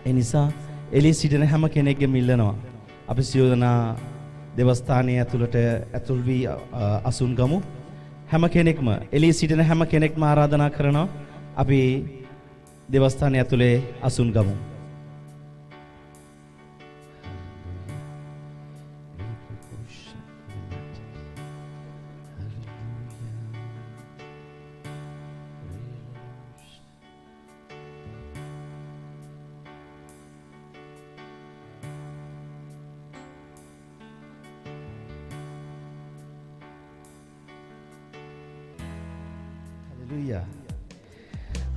ඒ නිසා එළිය සිටින හැම කෙනෙක්ගේම ඉල්ලනවා අපි සියලු දෙනා දේවස්ථානයේ ඇතුල් වී අසුන් ගමු. හැම කෙනෙක්ම එළිය සිටින හැම කෙනෙක්ම ආරාධනා කරනවා අපි දේවස්ථානයේ ඇතුලේ අසුන් ගමු.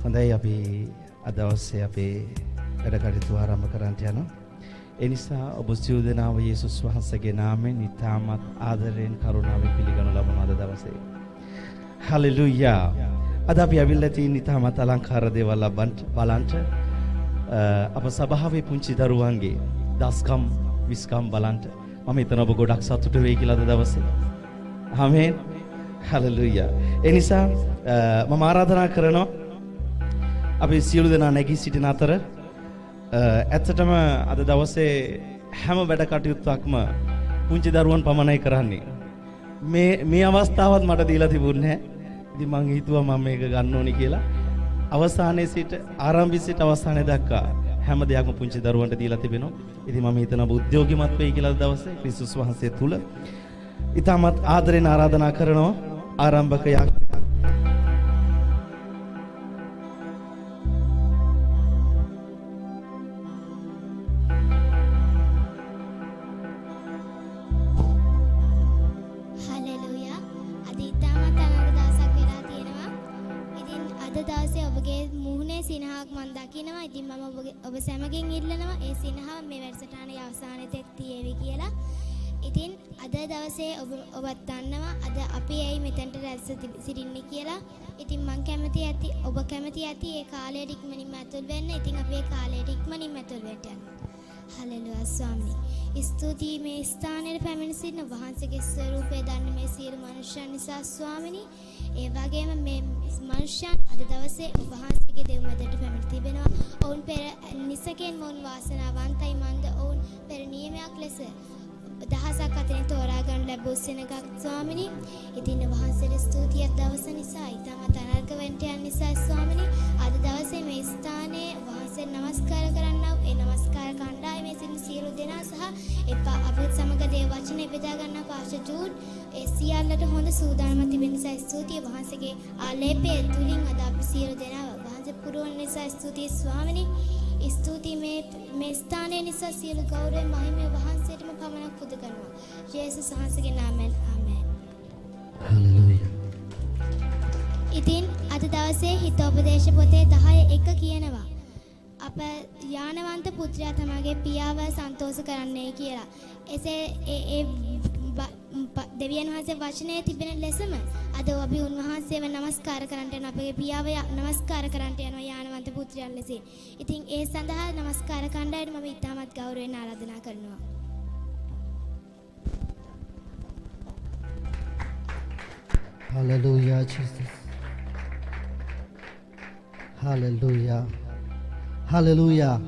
හොඳයි අපි අද දවසේ අපේ වැඩ කටයුතු ආරම්භ කරන්නට යනවා. ඒ නිසා ඔබ සියලු දෙනාම යේසුස් වහන්සේගේ නාමයෙන් ඉතාමත් ආදරයෙන් කරුණාවෙන් පිළිගනු ලබන අද දවසේ. හලෙලූයා. අද අපි අවිල්ලා තියෙන ඉතාමත් අලංකාර දේවල් බලන්ට අප සභාවේ පුංචි දරුවන්ගේ දස්කම් විස්කම් බලන්ට මම හිතන ඔබ ගොඩක් සතුට වෙයි කියලා අද දවසේ. ආමේන්. හලෙලූයා. ඒ නිසා මම ආරාධනා කරනවා අපි සියලු දෙනා නැගී සිටින අතර ඇත්තටම අද දවසේ හැම වැඩ කටයුත්තක්ම පුංචි දරුවන් පමණයි කරන්නේ. මේ අවස්ථාවත් මට දීලා තිබුණේ නැහැ. ඉතින් මං හිතුවා මම මේක ගන්න ඕනි කියලා. අවසානයේ සිට ආරම්භයේ සිට අවසානයේ දක්වා හැම දෙයක්ම පුංචි දරුවන්ට දීලා තිබෙනවා. ඉතින් මම හිතනවා උද්‍යෝගිමත් වෙයි කියලා අද දවසේ ක්‍රිස්තුස් වහන්සේ තුල ඉතාමත් ආදරෙන් ආරාධනා කරනවා ආරම්භකයා ඔබ සැමගෙන් ඉල්ලනවා ඒ සිනහව මේ වැඩසටහනේ අවසානයේ තෙක් තියේවි කියලා. ඉතින් අද දවසේ ඔබත් දන්නවා අද අපි ඇයි මෙතනට රැස් සිටින්නේ කියලා. ඉතින් මම කැමති ඇති ඔබ කැමති ඇති ඒ කාලයට ඉක්මනින්ම ඇතුල් වෙන්න. ඉතින් අපි ඒ කාලයට ඉක්මනින්ම ඇතුල් වෙන්න යනවා. හලෙලුයා ස්වාමී. ස්තුතියි මේ ස්ථානයේ පැමිණ සිටින වහන්සේගේ ස්වරූපය දන්න මේ සියලු මනුෂ්‍යයන් නිසා ස්වාමිනී. ඒ වගේම මේ මනුෂ්‍යයන් අද දවසේ වහන්සේගේ දෙව් මැදට පැමිණ තිබෙනවා. ඔවුන් පෙර නිසකෙන් මොන් වාසනාවන්තයි මන්ද ඔවුන් පෙර නියමයක් ලෙස දහසක් අතරින් තෝරා ගන්න ලැබූ සෙනගක් ස්වාමිනී. ඉතින් වහන්සේට ස්තුතියක් දවස නිසා ඊටමත් අනර්ග වෙන්න යන නිසා ස්වාමිනී අද දවසේ මේ ස්ථානයේ වහන්සේට නමස්කාර කරන්නා වූ ඒ නමස්කාර කණ්ඩායමේ සිටින සියලු දෙනා සහ අපේ සමග දේව වචනේ බෙදා ගන්නා පාස්ටර් ජූඩ් ඒ සියල්ලට හොඳ සූදානමක් තිබෙන නිසා ස්තුතිය වහන්සේගේ ආලේපයේ තුලින් අද අපි සියලු දෙනා වහන්සේ පුරවන නිසා ස්තුතියි ස්වාමිනී. ස්තුතියි මේ ස්ථානයේ නිසා සියලු ගෞරවය මහිමය වහන්සේටම පමණක් පුද කරනවා. යේසුස් වහන්සේගේ නාමයෙන් ආමේන්. හලෙලූයා. ඉතින් අද දවසේ හිතෝපදේශ පොතේ 10:1 කියනවා අප ඥානවන්ත පුත්‍රයා තමගේ පියාව සන්තෝෂ කරන්නයි කියලා. එසේ ඒ දෙවියන් වහන්සේ වචනයේ තිබෙන ලෙසම අද අපි උන්වහන්සේව නමස්කාර කරන්නට යන අපගේ පියාව නමස්කාර කරන්නට යනවා ඥානවන්ත පුත්‍රයන් ලෙසින්. ඉතින් ඒ සඳහා නමස්කාර කණ්ඩායමට මම ඉතාමත් ගෞරවයෙන් ආරාධනා කරනවා. Hallelujah, Jesus. Hallelujah. Hallelujah.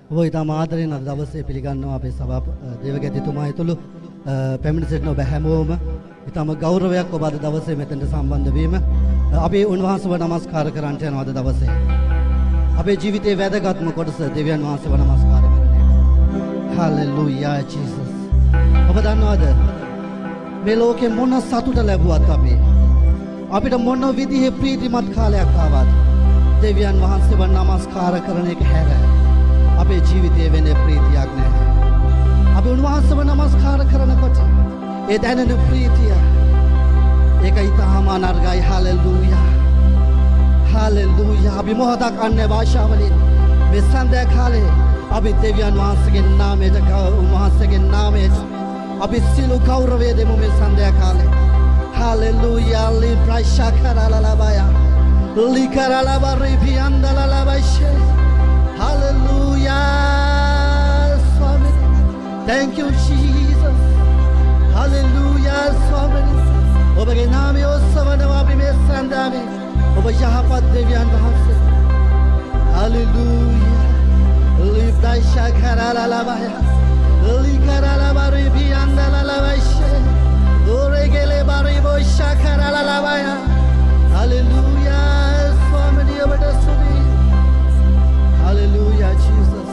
ඔබ ඉතාම ආදරෙන් අද දවසේ පිළිගන්නවා අපේ සභා දේවගැතිතුමා ඇතුළු පැමිණ සිටින ඔබ හැමෝම ඉතාම ගෞරවයක් ඔබ අද දවසේ මෙතනට සම්බන්ධ වීම. අපි උන්වහන්සේව නමස්කාර කරන්නට යනවා අද දවසේ. අපේ ජීවිතයේ වැදගත්ම කොටස දෙවියන් වහන්සේව නමස්කාර කරන එක. Hallelujah, Jesus. ඔබ දන්නවද මේ ලෝකේ මොන සතුට ලැබුවත් අපිට මොන විදිහේ ප්‍රීතිමත් කාලයක් ආවත් දෙවියන් වහන්සේව නමස්කාර කරන එක හැර අපේ ජීවිතයේ වෙන ප්‍රීතියක් නැහැ. අපි උන්වහන්සේව නමස්කාර කරනකොට ඒ දැනෙන ප්‍රීතිය ඒක ඊටාම අනර්ගයි. හලෙලූයා. හලෙලූයා. අපි මොහොතක් අන්නේ භාෂාවලින් මේ සඳේ කාලේ අපි දෙවියන් වහන්සේගේ නාමයට උන්වහන්සේගේ නාමයට අපි සියලු ගෞරවය දෙමු මේ සඳේ කාලේ. Hallelujah. ලිප්‍රාෂකරලලබය ලිකරලබරිපියන්දලලබෂේ. Hallelujah, Swami. Thank you, Jesus. Hallelujah, Swami. ඔබගේ නාමය ඔස්සවනවා අපි මේ සඳාවේ. ඔබ යහපත් දෙවියන් වහන්සේ. Hallelujah. Lift karalalavaya. Likaralabari biandalavaya. Oregele baribo shakaralalavaya. Hallelujah. Swami abadasudi. Hallelujah, Jesus.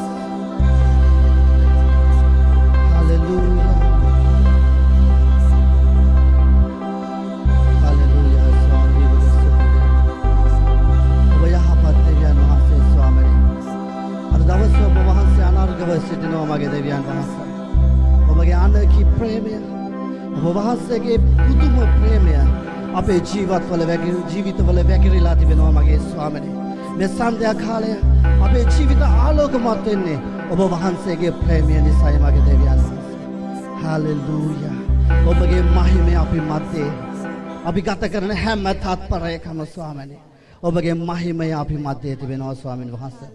Hallelujah. Hallelujah, Swami abadasudi. Oya hapateviyan mahase Swami. Ad davaso mahase anargava siddhino mage deviyan mahase. Obage anaki premya. Mahase pudum premya. අපේ ජීවිතවල වැగిරිලා තිබෙනවා මගේ ස්වාමීනි. මේ සන්ධ්‍යා කාලය අපේ ජීවිත ආලෝකමත් වෙන්නේ ඔබ වහන්සේගේ ප්‍රේමය නිසායි මගේ දෙවියන් වහන්සේ. හalleluya. ඔබගේ මහිමය අපි මැත්තේ අපි ගත කරන හැම තත්පරයකම ස්වාමීනි. ඔබගේ මහිමය අපි මැත්තේ තිබෙනවා ස්වාමීන් වහන්සේ.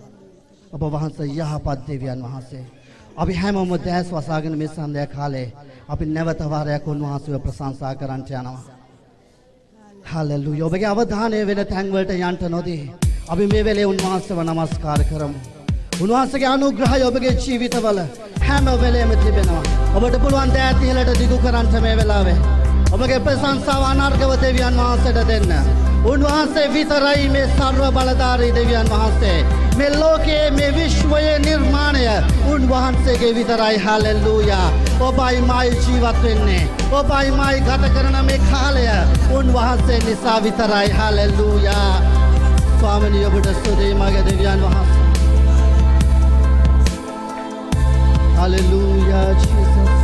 ඔබ වහන්සේ යහපත් දෙවියන් වහන්සේ. අපි හැමෝම දැස් වසාගෙන මේ සන්ධ්‍යා කාලේ අපි නැවත වාරයක් උන්වහන්සේව ප්‍රශංසා කරන්නට යනවා. Hallelujah. ඔබගේ අවධානය වෙන තැන් වලට යන්න නොදී අපි මේ වෙලේ උන්වහන්සේව නමස්කාර කරමු. උන්වහන්සේගේ අනුග්‍රහය ඔබගේ ජීවිතවල හැම වෙලේම තිබෙනවා. ඔබට පුළුවන් දෑත් ඉහළට දිගු කරන්න මේ වෙලාවේ. ඔබගේ ප්‍රශංසාව අනර්ගව දෙවියන් වහන්සේට දෙන්න. උන්වහන්සේ විතරයි මේ සර්ව බලධාරී දෙවියන් වහන්සේ. මේ ලෝකයේ මේ විශ්වයේ නිර්මාණය උන්වහන්සේගේ විතරයි. Hallelujah. ඔබයි මයි ජීවත් වෙන්නේ. ඔබයි මයි ගත කරන මේ කාලය උන්වහන්සේ නිසා විතරයි. Hallelujah. ස්වාමීනි ඔබට ස්තුතියි මගේ දෙවියන් වහන්සේ. Hallelujah, Jesus.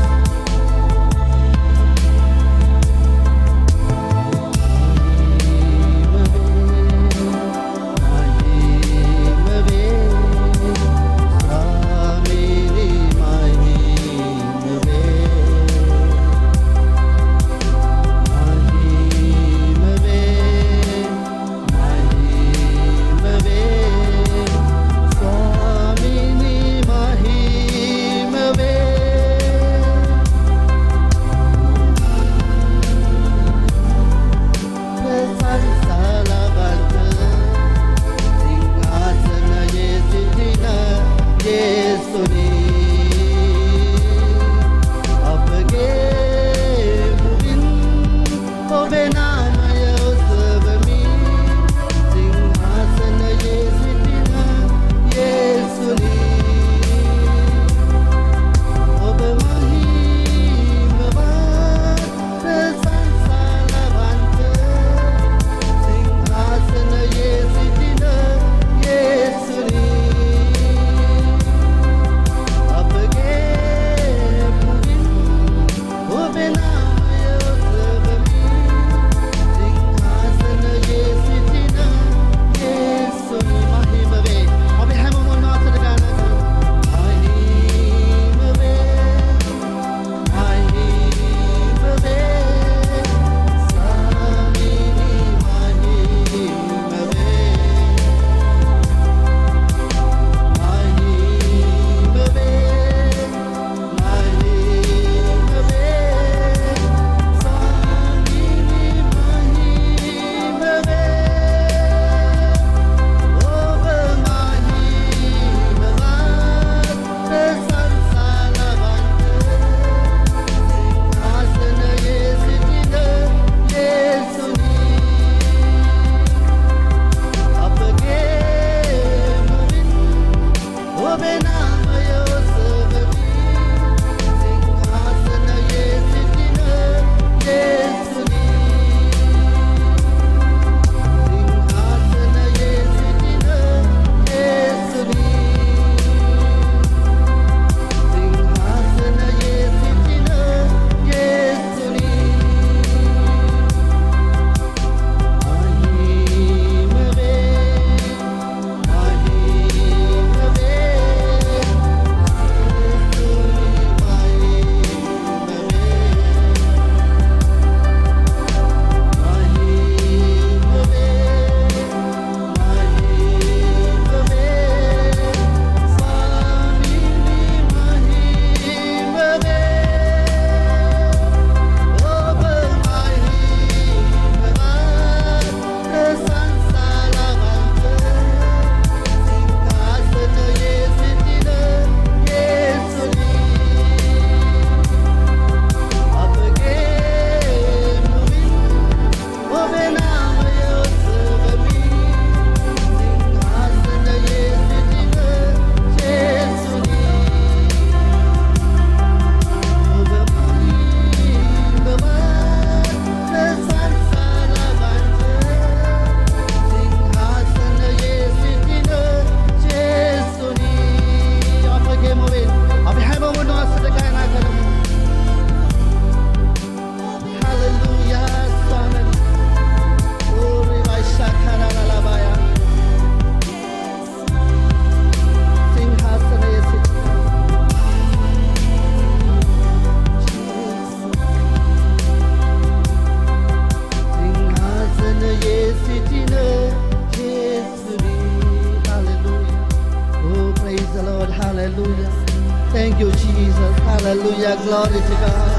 Hallelujah. Thank you, Jesus. Hallelujah. Glory to God.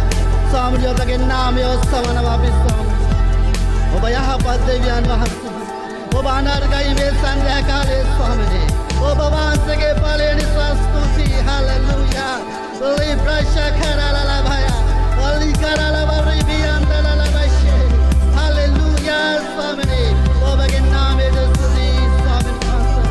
स्वामी ඔබගේ නාමය ඔස්සවනවා අපි ස්වාමී. ඔබ යහපත් දෙවියන් වහන්සේ. ඔබ අනර්ගයි මේ සන්ධ්‍යා කාලයේ ස්වාමීනි. ඔබ වහන්සේගේ බලය නිසා ස්තුතියි. Hallelujah. Libra shakara la baya. Olikara la baribianda la bashe. Hallelujah. स्वामीනි. ඔබගේ නාමය ස්තුතියි ස්වාමීන් වහන්සේ.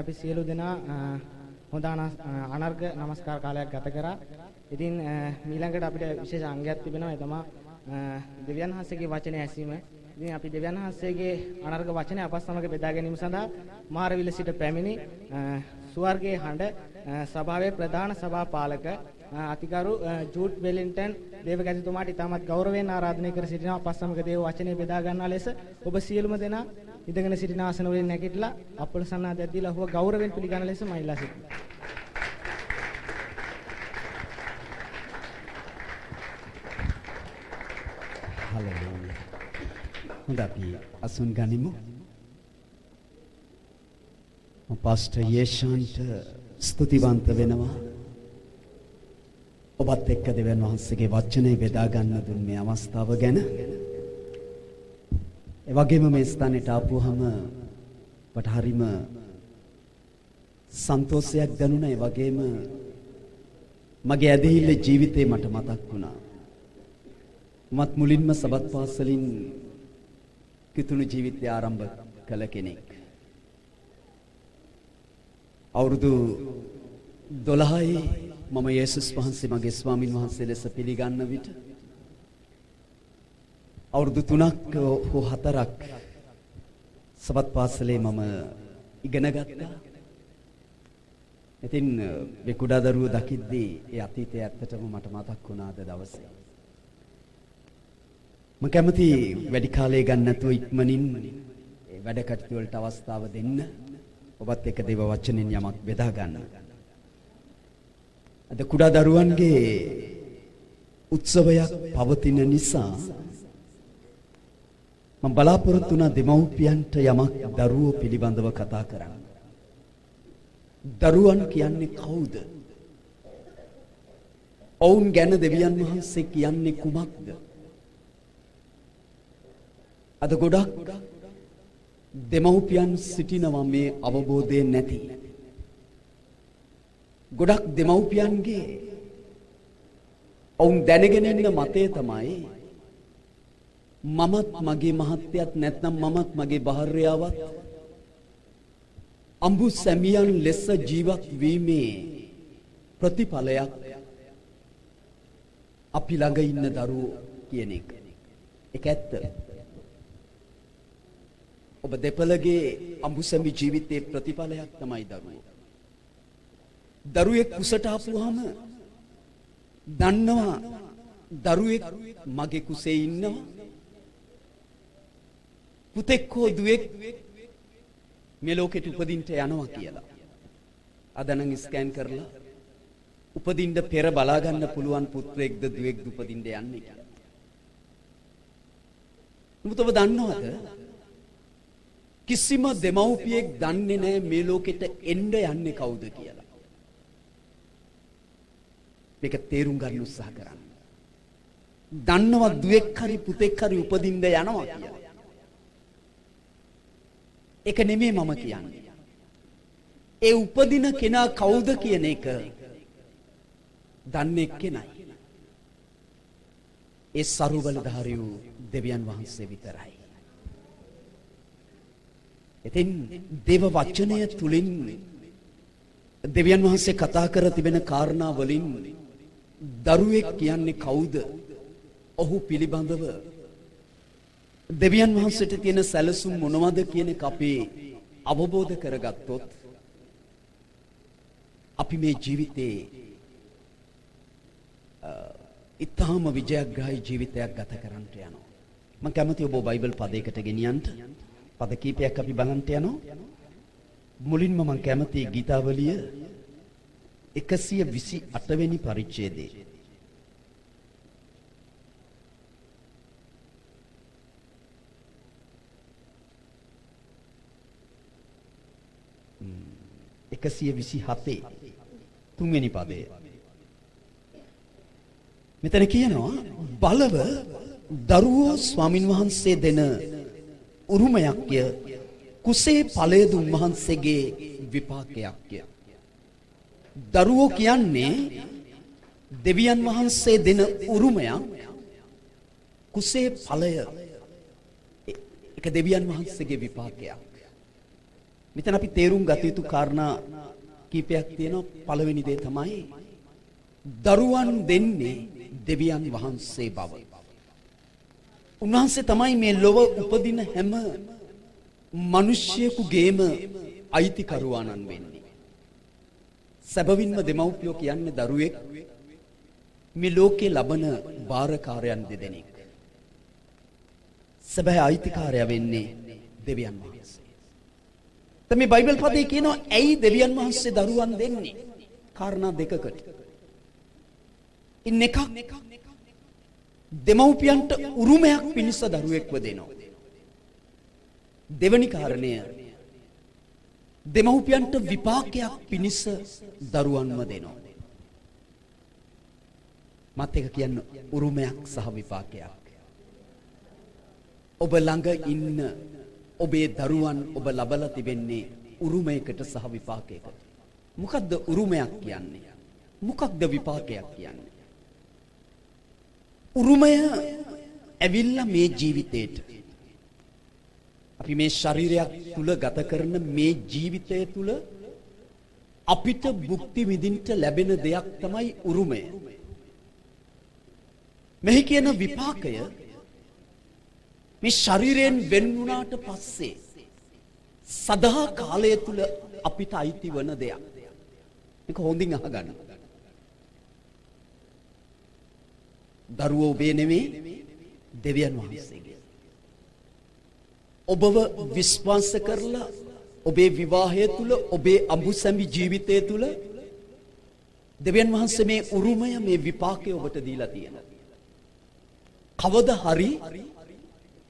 අපි සියලු දෙනා හොඳ අනර්ග නමස්කාර කාලයක් ගත කරා. ඉතින් ඊළඟට අපිට විශේෂ අංගයක් තිබෙනවා. ඒ තමයි දෙවියන් වහන්සේගේ වචනය ඇසීම. ඉතින් අපි දෙවියන් වහන්සේගේ අනර්ග වචනය අප සමග බෙදා ගැනීම සඳහා මාරවිල සිට පැමිණි සුවර්ගයේ හඬ සභාවේ ප්‍රධාන සභාපාලක අතිගරු ජූඩ් වෙලින්ටන් දේවගතිතුමාට ඉතාමත් ගෞරවයෙන් ආරාධනය කර සිටිනවා. අප සමග දේව වචනය බෙදා ගන්නා ලෙස ඔබ සියලුම දෙනා ඉඳගෙන සිටින ආසන වලින් නැගිටලා අපල සන්නාදයක් දීලා ඔහුව ගෞරවයෙන් පිළිගන්න ලෙස මම ඉල්ලා සිටිනවා. Hallelujah. හොඳ අපි අසුන් ගනිමු. පාස්ටර් යේෂාන්ට ස්තුතිවන්ත වෙනවා. ඔබත් එක්ක දෙවියන් වහන්සේගේ වචනේ බෙදා ගන්න දුන් මේ අවස්ථාව ගැන. ඒ වගේම මේ ස්ථානෙට ආපුවහම මට හරිම සන්තෝෂයක් දැනුණා. ඒ වගේම මගේ ඇදහිල්ල ජීවිතේ මට මතක් වුණා. මත් මුලින්ම සබත් පාසලින් කිතුණු ජීවිතය ආරම්භ කළ කෙනෙක්. අවුරුදු 12 මම යේසුස් වහන්සේ මගේ ස්වාමින් වහන්සේ ලෙස පිළිගන්න විට අවුරුදු 3ක් හෝ 4ක් සබත් පාසලේ මම ඉගෙන ගත්තා. ඉතින් මේ කුඩා දරුවෝ දකිද්දී ඒ අතීතය ඇත්තටම මට මතක් වුණා අද දවසේ. මම කැමති වැඩි කාලය ගන්න නැතුව ඉක්මනින් ඒ වැඩ කටයුතු වලට අවස්ථාව දෙන්න. ඔබත් එක්ක දේව වචනෙන් යමක් බෙදා ගන්න. අද කුඩා දරුවන්ගේ උත්සවයක් පවතින නිසා මම බලාපොරොත්තු වුණා දෙමව්පියන්ට යමක් දරුවෝ පිළිබඳව කතා කරන්න. දරුවන් කියන්නේ කවුද? ඔවුන් ගැන දෙවියන් වහන්සේ කියන්නේ කුමක්ද? අද ගොඩක් දෙමව්පියන් සිටිනවා මේ අවබෝධය නැති. ගොඩක් දෙමව්පියන්ගේ ඔවුන් දැනගෙන ඉන්න මතය තමයි මමත් මගේ මහත්යත් නැත්නම් මමත් මගේ භාර්යාවත් අඹු සැමියන් ලෙස ජීවත් වීමේ ප්‍රතිඵලයක් අපි ළඟ ඉන්න දරුවෝ කියන එක. ඒක ඇත්ත. ඔබ දෙපළගේ අඹුසැමි ජීවිතයේ ප්‍රතිඵලයක් තමයි දරුවෝ. දරුවෙක් කුසට ආපුවාම දන්නවා දරුවෙක් මගේ කුසේ ඉන්නවා. පුතෙක් හෝ දුවෙක් මේ ලෝකෙට උපදින්න යනවා කියලා. අද නම් ස්කෑන් කරලා උපදින්න පෙර බලා ගන්න පුළුවන් පුත්‍රයෙක්ද දුවෙක්ද උපදින්න යන්නේ කියලා. නමුත් ඔබ දන්නවද? කිසිම දෙමව්පියෙක් දන්නේ නැහැ මේ ලෝකෙට එන්න යන්නේ කවුද කියලා. මේක තේරුම් ගන්න උත්සාහ කරන්න. දන්නවා දුවෙක් හරි පුතෙක් හරි උපදින්න යනවා කියලා. ඒක නෙමෙයි මම කියන්නේ. ඒ උපදින කෙනා කවුද කියන එක දන්නේ කෙනයි. ඒ සරුබලධාරී වූ දෙවියන් වහන්සේ විතරයි. ඉතින් දේව වචනය තුලින් දෙවියන් වහන්සේ කතා කර තිබෙන කාරණා වලින් දරුවෙක් කියන්නේ කවුද? ඔහු පිළිබඳව දෙවියන් වහන්සේට තියෙන සැලසුම් මොනවද කියන එක අපි අවබෝධ කරගත්තොත් අපි මේ ජීවිතේ ඊටාම විජයග්‍රාහී ජීවිතයක් ගත කරන්නට යනවා. මම කැමතියි ඔබ බයිබල් පදයකට ගෙනියන්න. පද කීපයක් අපි බලන්නට යනවා. මුලින්ම මම කැමතියි ගීතාවලිය 128 වෙනි පරිච්ඡේදයේ. එකසිය 27 තුන්වෙනි පදය. මෙතන කියනවා බලව දරුවෝ ස්වාමින් වහන්සේ දෙන උරුමයක්ය, කුසේ ඵලයද උන්වහන්සේගේ විපාකයක්ය. දරුවෝ කියන්නේ දෙවියන් වහන්සේ දෙන උරුමයක්, කුසේ ඵලය ඒක දෙවියන් වහන්සේගේ විපාකයක්. මෙතන අපි තේරුම් ගත යුතු කාරණා කීපයක් තියෙනවා. පළවෙනි දේ තමයි දරුවන් දෙන්නේ දෙවියන් වහන්සේ බව. උන්වහන්සේ තමයි මේ ලොව උපදින හැම මිනිසියෙකුගේම අයිතිකරුවාණන් වෙන්නේ. සැබවින්ම දෙමව්පියෝ කියන්නේ දරුවෙක් මේ ලෝකේ ලබන බාරකාරයන් දෙදෙනෙක්. සැබෑ අයිතිකාරයා වෙන්නේ දෙවියන් වහන්සේ. දැන් මේ බයිබල් පදේ කියනවා ඇයි දෙවියන් වහන්සේ දරුවන් දෙන්නේ? කාරණා දෙකකට. ඉන්න එකක් දෙමව්පියන්ට උරුමයක් පිණිස දරුවෙක්ව දෙනවා. දෙවැනි කාරණය දෙමව්පියන්ට විපාකයක් පිණිස දරුවන්ව දෙනවා. මත් එක කියන්නේ උරුමයක් සහ විපාකයක්. ඔබ ළඟ ඉන්න ඔබේ දරුවන් ඔබ ලබලා තිබෙන්නේ උරුමයකට සහ විපාකයකට. මොකක්ද උරුමයක් කියන්නේ? මොකක්ද විපාකයක් කියන්නේ? උරුමය ඇවිල්ලා මේ ජීවිතේට අපි මේ ශරීරයක් තුල ගත කරන මේ ජීවිතය තුල අපිට භුක්ති විඳින්න ලැබෙන දෙයක් තමයි උරුමය. මෙහි කියන විපාකය මේ ශරීරයෙන් වෙන් වුණාට පස්සේ සදා කාලය තුල අපිට අයිති වන දෙයක්. මේක හොඳින් අහගන්න. දරුවෝ ඔබේ නෙමෙයි දෙවියන් වහන්සේගේ. ඔබව විශ්වාස කරලා ඔබේ විවාහය තුල ඔබේ අඹුසැමි ජීවිතය තුල දෙවියන් වහන්සේ මේ උරුමය මේ විපාකය ඔබට දීලා තියෙනවා. කවදා හරි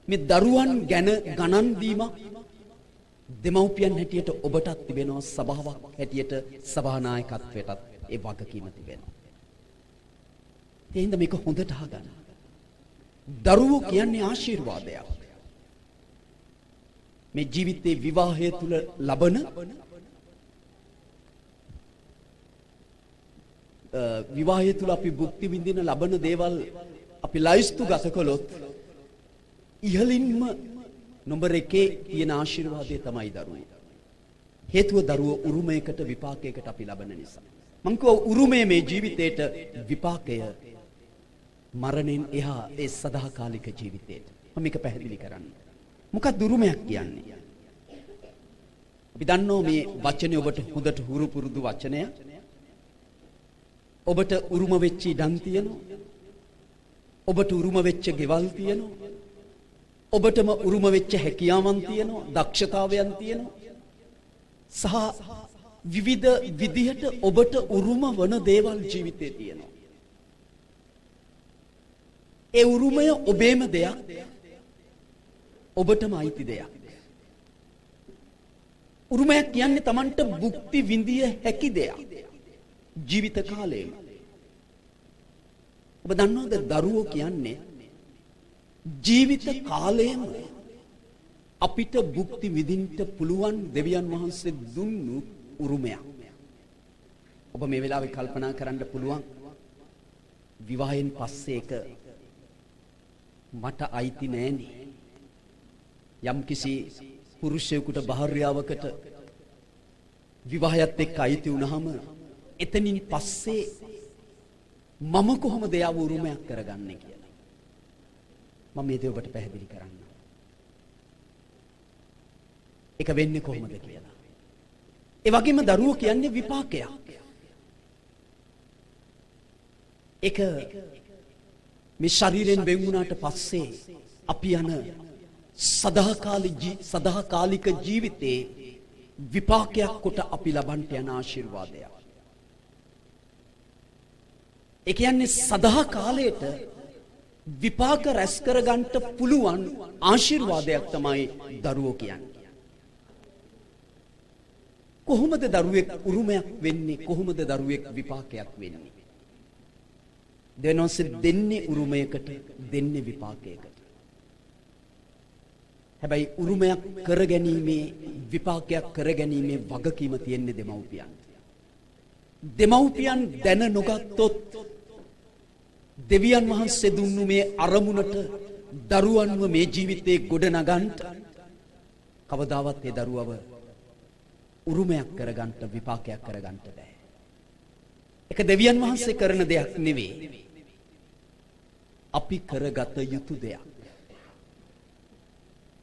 මේ දරුවන් ගැන ගණන් දීමක් දෙමව්පියන් හැටියට ඔබටත් තිබෙනවා, සභාවක් හැටියට සභානායකත්වයටත් ඒ වගකීම තිබෙනවා. ඒ හින්දා මේක හොඳට අහගන්න. දරුවෝ කියන්නේ ආශිර්වාදයක්. මේ ජීවිතේ විවාහය තුල ලබන විවාහය තුල අපි භුක්ති විඳින ලබන දේවල් අපි ලයිස්තු ගත කළොත් ඉහළින්ම නම්බර් 1 තියෙන ආශිර්වාදය තමයි දරුවෝ. හේතුව දරුවෝ උරුමයකට විපාකයකට අපි ලබන නිසා. මං කිව්වා උරුමය මේ ජීවිතේට විපාකය මරණයෙන් එහා ඒ සදාකාලික ජීවිතේට. මම මේක පැහැදිලි කරන්න. මොකක්ද උරුමයක් කියන්නේ? අපි දන්නෝ මේ වචනේ ඔබට හොඳට හුරු පුරුදු වචනය. ඔබට උරුම වෙච්ච ඉඩම් තියෙනවා. ඔබට උරුම වෙච්ච ගෙවල් තියෙනවා. ඔබටම උරුම වෙච්ච හැකියාවන් තියෙනවා, දක්ෂතාවයන් තියෙනවා. සහ විවිධ විදිහට ඔබට උරුම වන දේවල් ජීවිතේ තියෙනවා. ඒ උරුමය ඔබේම දෙයක්. ඔබටම අයිති දෙයක්. උරුමයක් කියන්නේ Tamanට භුක්ති විඳිය හැකි දෙයක්. ජීවිත කාලයේම. ඔබ දන්නවද දරුවෝ කියන්නේ ජීවිත කාලයේම අපිට භුක්ති විඳින්න පුළුවන් දෙවියන් වහන්සේ දුන්නු උරුමයක්. ඔබ මේ වෙලාවේ කල්පනා කරන්න පුළුවන් විවාහයෙන් පස්සේ එක මට අයිති නෑනේ. යම්කිසි පුරුෂයෙකුට භාර්යාවකට විවාහයත් එක්ක අයිති වුණාම එතනින් පස්සේ මම කොහොමද යාව උරුමයක් කරගන්නේ කියලා. මම මේ දේ ඔබට පැහැදිලි කරන්න. ඒක වෙන්නේ කොහොමද කියලා. ඒ වගේම දරුවෝ කියන්නේ විපාකයක්. ඒක මේ ශරීරයෙන් වෙන් වුණාට පස්සේ අපි යන සදාකාලික ජීවිතේ විපාකයක් කොට අපි ලබන්ට යන ආශිර්වාදයක්. ඒ කියන්නේ සදා කාලයට විපාක රැස් කරගන්න පුළුවන් ආශිර්වාදයක් තමයි දරුවෝ කියන්නේ. කොහොමද දරුවෙක් උරුමයක් වෙන්නේ? කොහොමද දරුවෙක් විපාකයක් වෙන්නේ? දෙනොස් දෙන්නේ උරුමයකට, දෙන්නේ විපාකයකට. හැබැයි උරුමයක් කරගැනීමේ විපාකයක් කරගැනීමේ වගකීම තියෙන්නේ දෙමව්පියන්. දෙමව්පියන් දැන නොගත්තොත් දෙවියන් වහන්සේ දුන්නු මේ අරමුණට දරුවන්ව මේ ජීවිතේ ගොඩ නගන්න කවදාවත් ඒ දරුවව උරුමයක් කරගන්න විපාකයක් කරගන්න බෑ. ඒක දෙවියන් වහන්සේ කරන දෙයක් නෙවෙයි. අපි කරගත යුතු දෙයක්.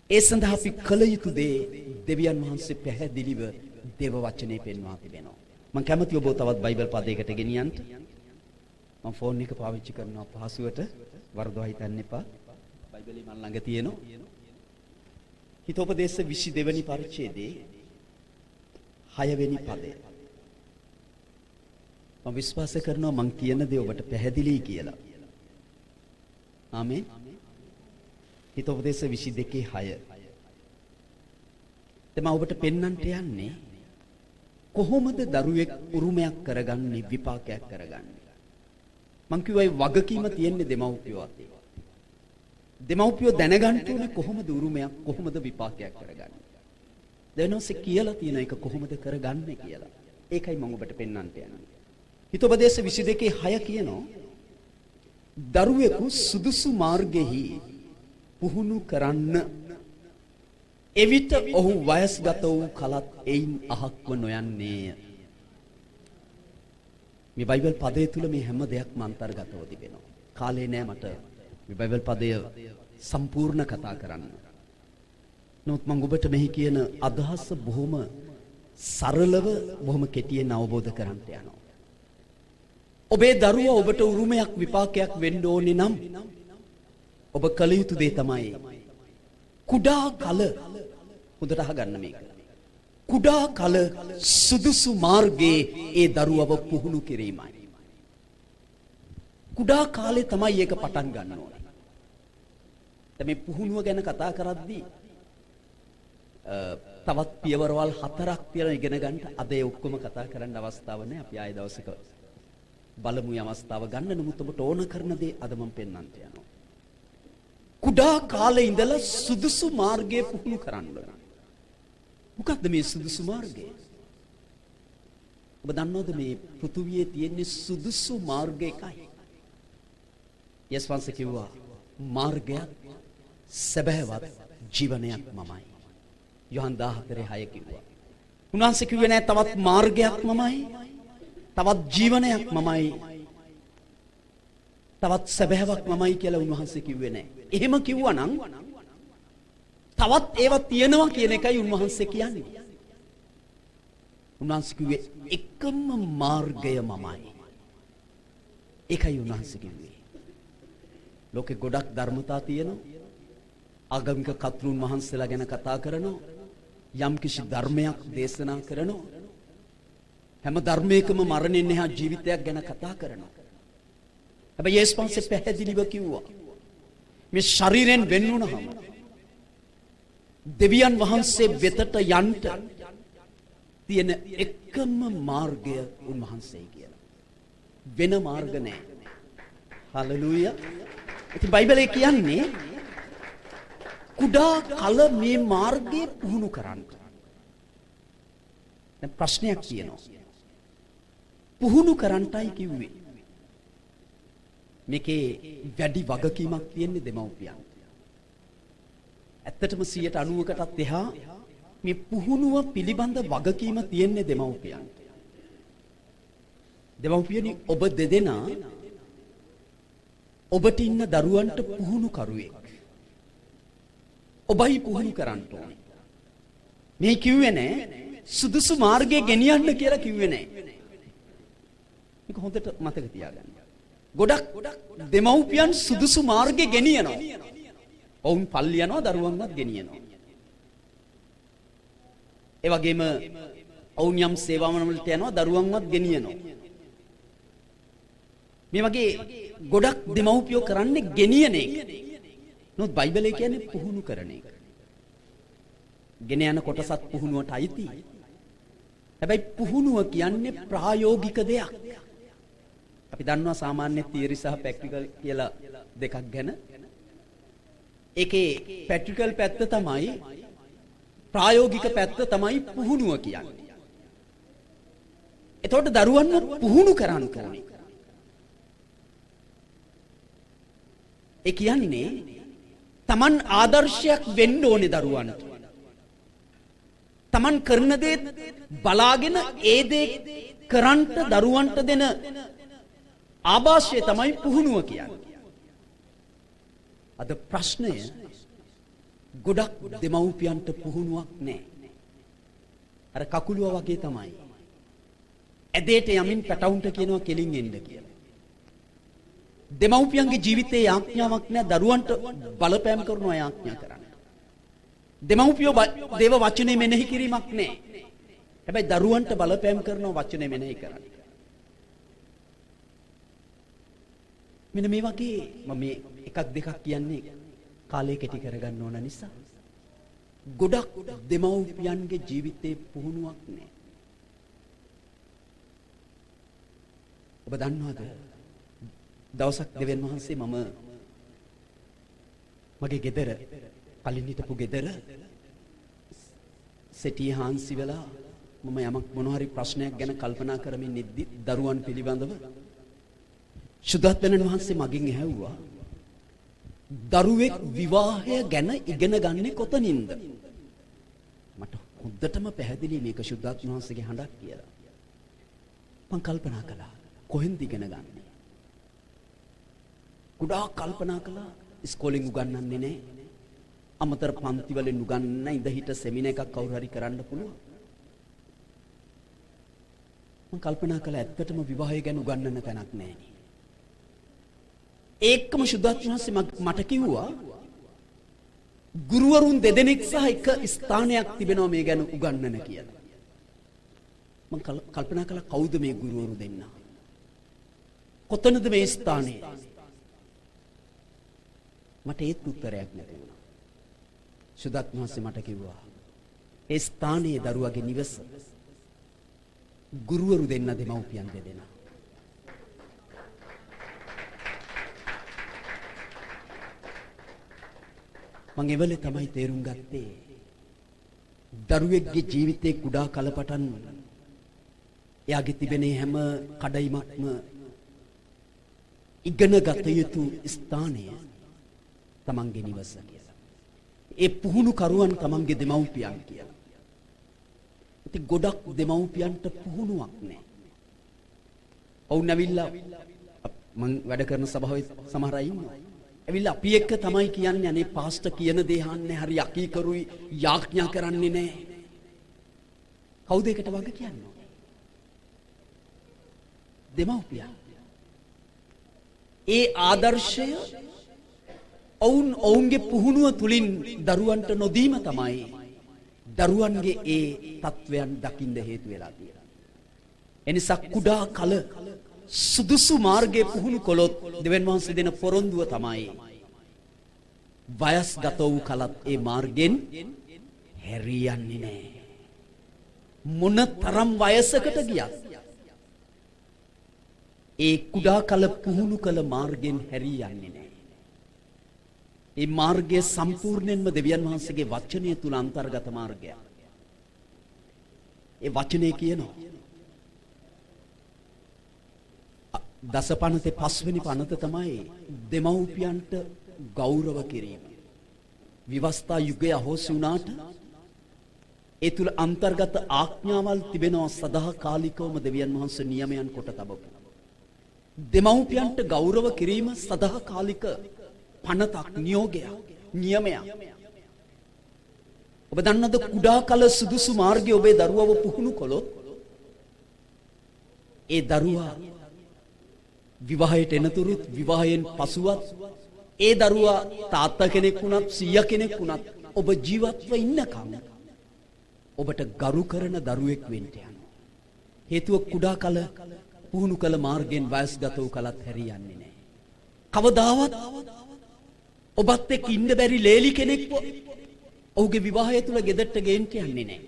ඒ සඳහා අපි කළ යුතු දේ දෙවියන් වහන්සේ පැහැදිලිව දේව වචනේ පෙන්වා තිබෙනවා. මම කැමති ඔබ තවත් බයිබල් පදයකට ගෙනියන්න. මම ෆෝන් එක පාවිච්චි කරනවා පහසුවට වරදවා හිතන්න එපා. බයිබලේ මන් ළඟ තියෙනවා. හිතෝපදේශ 22 වෙනි පරිච්ඡේදයේ 6 වෙනි පදය. මම විශ්වාස කරනවා මං කියන දේ ඔබට පැහැදිලි කියලා. ආමේන්. හිතෝපදේශ 22:6. තම ඔබට පෙන්වන්නට යන්නේ කොහොමද දරුවෙක් උරුමයක් කරගන්නේ විපාකයක් කරගන්නේ. මං කිව්වයි වගකීම තියෙන්නේ දෙමව්පියෝ අතේ. දෙමව්පියෝ දැනගන්න ඕනේ කොහොමද උරුමයක් කොහොමද විපාකයක් කරගන්නේ. දැනොස්සේ කියලා තියෙන එක කොහොමද කරගන්නේ කියලා. ඒකයි මම ඔබට පෙන්වන්නට යන්නේ. හිතෝපදේශ 22:6 කියනවා දරුවෙකු සුදුසු මාර්ගෙහි පුහුණු කරන්න එවිට ඔහු වයස්ගත වූ කලත් එයින් අහක්ව නොයන්නේය. මේ බයිබල් පදයේ තුල මේ හැම දෙයක්ම අන්තර්ගතව තිබෙනවා. කාලේ නෑ මට මේ බයිබල් පදය සම්පූර්ණ කතා කරන්න. නමුත් මම ඔබට මෙහි කියන අදහස බොහොම සරලව බොහොම කෙටියෙන් අවබෝධ කරගන්න යනවා. ඔබේ දරුවා ඔබට උරුමයක් විපාකයක් වෙන්න ඕනේ නම් ඔබ කළ යුතු දේ තමයි කුඩා කල හොඳට අහගන්න මේක. කුඩා කල සුදුසු මාර්ගයේ ඒ දරුවව පුහුණු කිරීමයි. කුඩා කාලේ තමයි ඒක පටන් ගන්න ඕනේ. දැන් මේ පුහුණුව ගැන කතා කරද්දී තවත් පියවරවල් 4ක් තියෙනවා ඉගෙන ගන්න. අද ඒ ඔක්කොම කතා කරන්න අවස්ථාව නැහැ. අපි ආයෙ දවසක බලමු අවස්ථාව ගන්න. නමුත් ඔබට ඕන කරන දේ අද මම පෙන්වන්නට යනවා. කුඩා කාලේ ඉඳලා සුදුසු මාර්ගයේ පුහුණු කරන්න ඕන. මොකක්ද මේ සුදුසු මාර්ගය? ඔබ දන්නවද මේ පෘථුවියේ තියෙන සුදුසු මාර්ග එකයි. යස්වන්ස කිව්වා මාර්ගයක් සැබෑවත් ජීවනයක් මමයි. යොහන් 14:6 කිව්වා. උන්වහන්සේ කිව්වේ නෑ තවත් මාර්ගයක් මමයි. තවත් ජීවනයක් මමයි. තවත් සැබෑවක් මමයි කියලා උන්වහන්සේ කිව්වේ නෑ. එහෙම කිව්වනම් තවත් ඒවා තියෙනවා කියන එකයි උන්වහන්සේ කියන්නේ. උන්වහන්සේ කිව්වේ එකම මාර්ගය මමයි. ඒකයි උන්වහන්සේ කිව්වේ. ලෝකේ ගොඩක් ධර්මතා තියෙනවා. ආගමික කතුරුන් වහන්සේලා ගැන කතා කරනවා. යම්කිසි ධර්මයක් දේශනා කරනවා. හැම ධර්මයකම මරණයෙන් එහා ජීවිතයක් ගැන කතා කරනවා. හැබැයි යේසුස් වහන්සේ පැහැදිලිව කිව්වා මේ ශරීරයෙන් වෙන් වුණාම දෙවියන් වහන්සේ වෙතට යන්න තියෙන එකම මාර්ගය උන්වහන්සේ කියලා. වෙන මාර්ග නැහැ. හලෙලූයා. ඉතින් බයිබලයේ කියන්නේ කුඩා කල මේ මාර්ගය පුහුණු කරන්න. දැන් ප්‍රශ්නයක් තියෙනවා. පුහුණු කරන්නයි කිව්වේ. මේකේ වැඩි වගකීමක් තියෙන්නේ දෙමව්පියන්. ඇත්තටම 90%කටත් එහා මේ පුහුණුව පිළිබඳ වගකීම තියෙන්නේ දෙමව්පියන්. දෙමව්පියනි ඔබ දෙදෙනා ඔබට ඉන්න දරුවන්ට පුහුණු කරුවෙක්. ඔබයි පුහුණු කරන්න ඕනේ. මේ කිව්වේ නෑ සුදුසු මාර්ගයේ ගෙනියන්න කියලා කිව්වේ නෑ. මේක හොඳට මතක තියාගන්න. ගොඩක් දෙමව්පියන් සුදුසු මාර්ගයේ ගෙනියනවා. ඔවුන් පල්ලි යනවා දරුවන්වත් ගෙනියනවා. ඒ වගේම ඔවුන් යම් සේවාවන් වලට යනවා දරුවන්වත් ගෙනියනවා. මේ වගේ ගොඩක් දෙමව්පියෝ කරන්නේ ගෙනියන එක. නමුත් බයිබලයේ කියන්නේ පුහුණු කරන එක. ගෙන යන කොටසත් පුහුණුවට අයිති. හැබැයි පුහුණුව කියන්නේ ප්‍රායෝගික දෙයක්. අපි දන්නවා සාමාන්‍ය තියරි සහ ප්‍රැක්ටිකල් කියලා දෙකක් ගැන. ඒකේ ප්‍රැක්ටිකල් පැත්ත තමයි ප්‍රායෝගික පැත්ත තමයි පුහුණුව කියන්නේ. එතකොට දරුවන්ව පුහුණු කරන්න ඕනේ. ඒ කියන්නේ Taman ආදර්ශයක් වෙන්න ඕනේ දරුවන්ට. Taman කරන දේ බලාගෙන ඒ දේ කරන්ට දරුවන්ට දෙන ආభాෂය තමයි පුහුණුව කියන්නේ. අද ප්‍රශ්නය ගොඩක් දෙමව්පියන්ට පුහුණුවක් නැහැ. අර කකුලුවා වගේ තමයි. ඇදේට යමින් පැටවුන්ට කියනවා කෙලින් එන්න කියලා. දෙමව්පියන්ගේ ජීවිතයේ ආඥාවක් නැහැ දරුවන්ට බලපෑම් කරන අය ආඥා කරන්න. දෙමව්පියෝ දේව වචනේ මෙනෙහි කිරීමක් නැහැ. හැබැයි දරුවන්ට බලපෑම් කරන වචනේ මෙනෙහි කරන්න. මෙන්න මේ වගේ මම මේ එකක් දෙකක් කියන්නේ කාලය කෙටි කරගන්න ඕන නිසා ගොඩක් දෙමව්පියන්ගේ ජීවිතේ පුහුණුවක් නැහැ. ඔබ දන්නවද දවසක් දෙවියන් වහන්සේ මම මගේ ගෙදර කලින් හිටපු ගෙදර සෙටි හාන්සි වෙලා මම යමක් මොන හරි ප්‍රශ්නයක් ගැන කල්පනා කරමින් ඉද්දි දරුවන් පිළිබඳව සුදත්වනන් වහන්සේ මගෙන් ඇහුවා දරුවෙක් විවාහය ගැන ඉගෙන ගන්නේ කොතනින්ද? මට හොඳටම පැහැදිලි මේක සුදත් වහන්සේගේ හඬක් කියලා. මම කල්පනා කළා කොහෙන්ද ඉගෙන ගන්නේ? කුඩා කල්පනා කළා ඉස්කෝලෙන් උගන්වන්නේ නැහැ. අමතර පන්ති වලින් උගන්වන්න ඉඳ හිට සෙමිනා එකක් කවුරු හරි කරන්න පුළුවන්. මම කල්පනා කළා ඇත්තටම විවාහය ගැන උගන්වන්න තැනක් නැහැ නේ. ඒකම සුදත් වහන්සේ මට කිව්වා ගුරුවරුන් දෙදෙනෙක් සහ එක ස්ථානයක් තිබෙනවා මේ ගැන උගන්වන්න කියලා. මම කල්පනා කළා කවුද මේ ගුරුවරු දෙන්න? කොතනද මේ ස්ථානේ? මට ඒත් උත්තරයක් නැති වුණා. සුදත් වහන්සේ මට කිව්වා ඒ ස්ථානයේ දරුවගේ නිවස ගුරුවරු දෙන්න දෙමව්පියන් දෙදෙනා. මං එවලේ තමයි තේරුම් ගත්තේ දරුවෙක්ගේ ජීවිතේ කුඩා කලපටන් එයාගේ තිබෙන හැම කඩයිමක්ම ඉගෙන ගත යුතු ස්ථානය තමන්ගේ නිවස කියලා. ඒ පුහුණු කරුවන් තමන්ගේ දෙමව්පියන් කියලා. ඉතින් ගොඩක් දෙමව්පියන්ට පුහුණුවක් නැහැ. ඔවුන් ඇවිල්ලා මම වැඩ කරන සභාවේ සමහර අය ඉන්නවා. ඇවිල්ලා අපි එක්ක තමයි කියන්නේ අනේ පාස්ටර් කියන දේ අහන්නේ හරි අකීකරුයි යාඥා කරන්නේ නැහැ. කවුද ඒකට වග කියන්නේ? දෙමව්පියන්. ඒ ආදර්ශය ඔවුන්ගේ පුහුණුව තුලින් දරුවන්ට නොදීම තමයි දරුවන්ගේ ඒ තත්වයන් දකින්න හේතු වෙලා තියෙන්නේ. එනිසා කුඩා කල සුදුසු මාර්ගයේ පුහුණු කළොත් දෙවියන් වහන්සේ දෙන පොරොන්දුව තමයි වයස්ගත වූ කලත් ඒ මාර්ගෙන් හැරියන්නේ නැහැ. මොන තරම් වයසකට ගියත් ඒ කුඩා කල පුහුණු කළ මාර්ගෙන් හැරියන්නේ නැහැ. ඒ මාර්ගය සම්පූර්ණයෙන්ම දෙවියන් වහන්සේගේ වචනය තුල අන්තර්ගත මාර්ගයක්. ඒ වචනේ කියනවා දසපනතේ පස්වෙනි පනත තමයි දෙමව්පියන්ට ගෞරව කිරීම. විවස්ථා යුගය අහෝසි වුණාට ඒ තුල අන්තර්ගත ආඥාවල් තිබෙනවා සදාකාලිකවම දෙවියන් වහන්සේ නියමයන් කොට තබපු. දෙමව්පියන්ට ගෞරව කිරීම සදාකාලික පනතක් නියෝගයක් නියමයක්. ඔබ දන්නවද කුඩා කල සුදුසු මාර්ගයේ ඔබේ දරුවව පුහුණු කළොත් ඒ දරුවා විවාහයට එනතුරුත් විවාහයෙන් පසුවත් ඒ දරුවා තාත්තා කෙනෙක් වුණත් සීයා කෙනෙක් වුණත් ඔබ ජීවත්ව ඉන්නකම් ඔබට ගරු කරන දරුවෙක් වෙන්න යනවා. හේතුව කුඩා කල පුහුණු කළ මාර්ගයෙන් වයස්ගත වූ කලත් හැරියන්නේ නැහැ. කවදාවත් ඔබත් එක්ක ඉන්න බැරි ලේලි කෙනෙක්ව ඔහුගේ විවාහය තුල ගෙදරට ගේන්න යන්නේ නැහැ.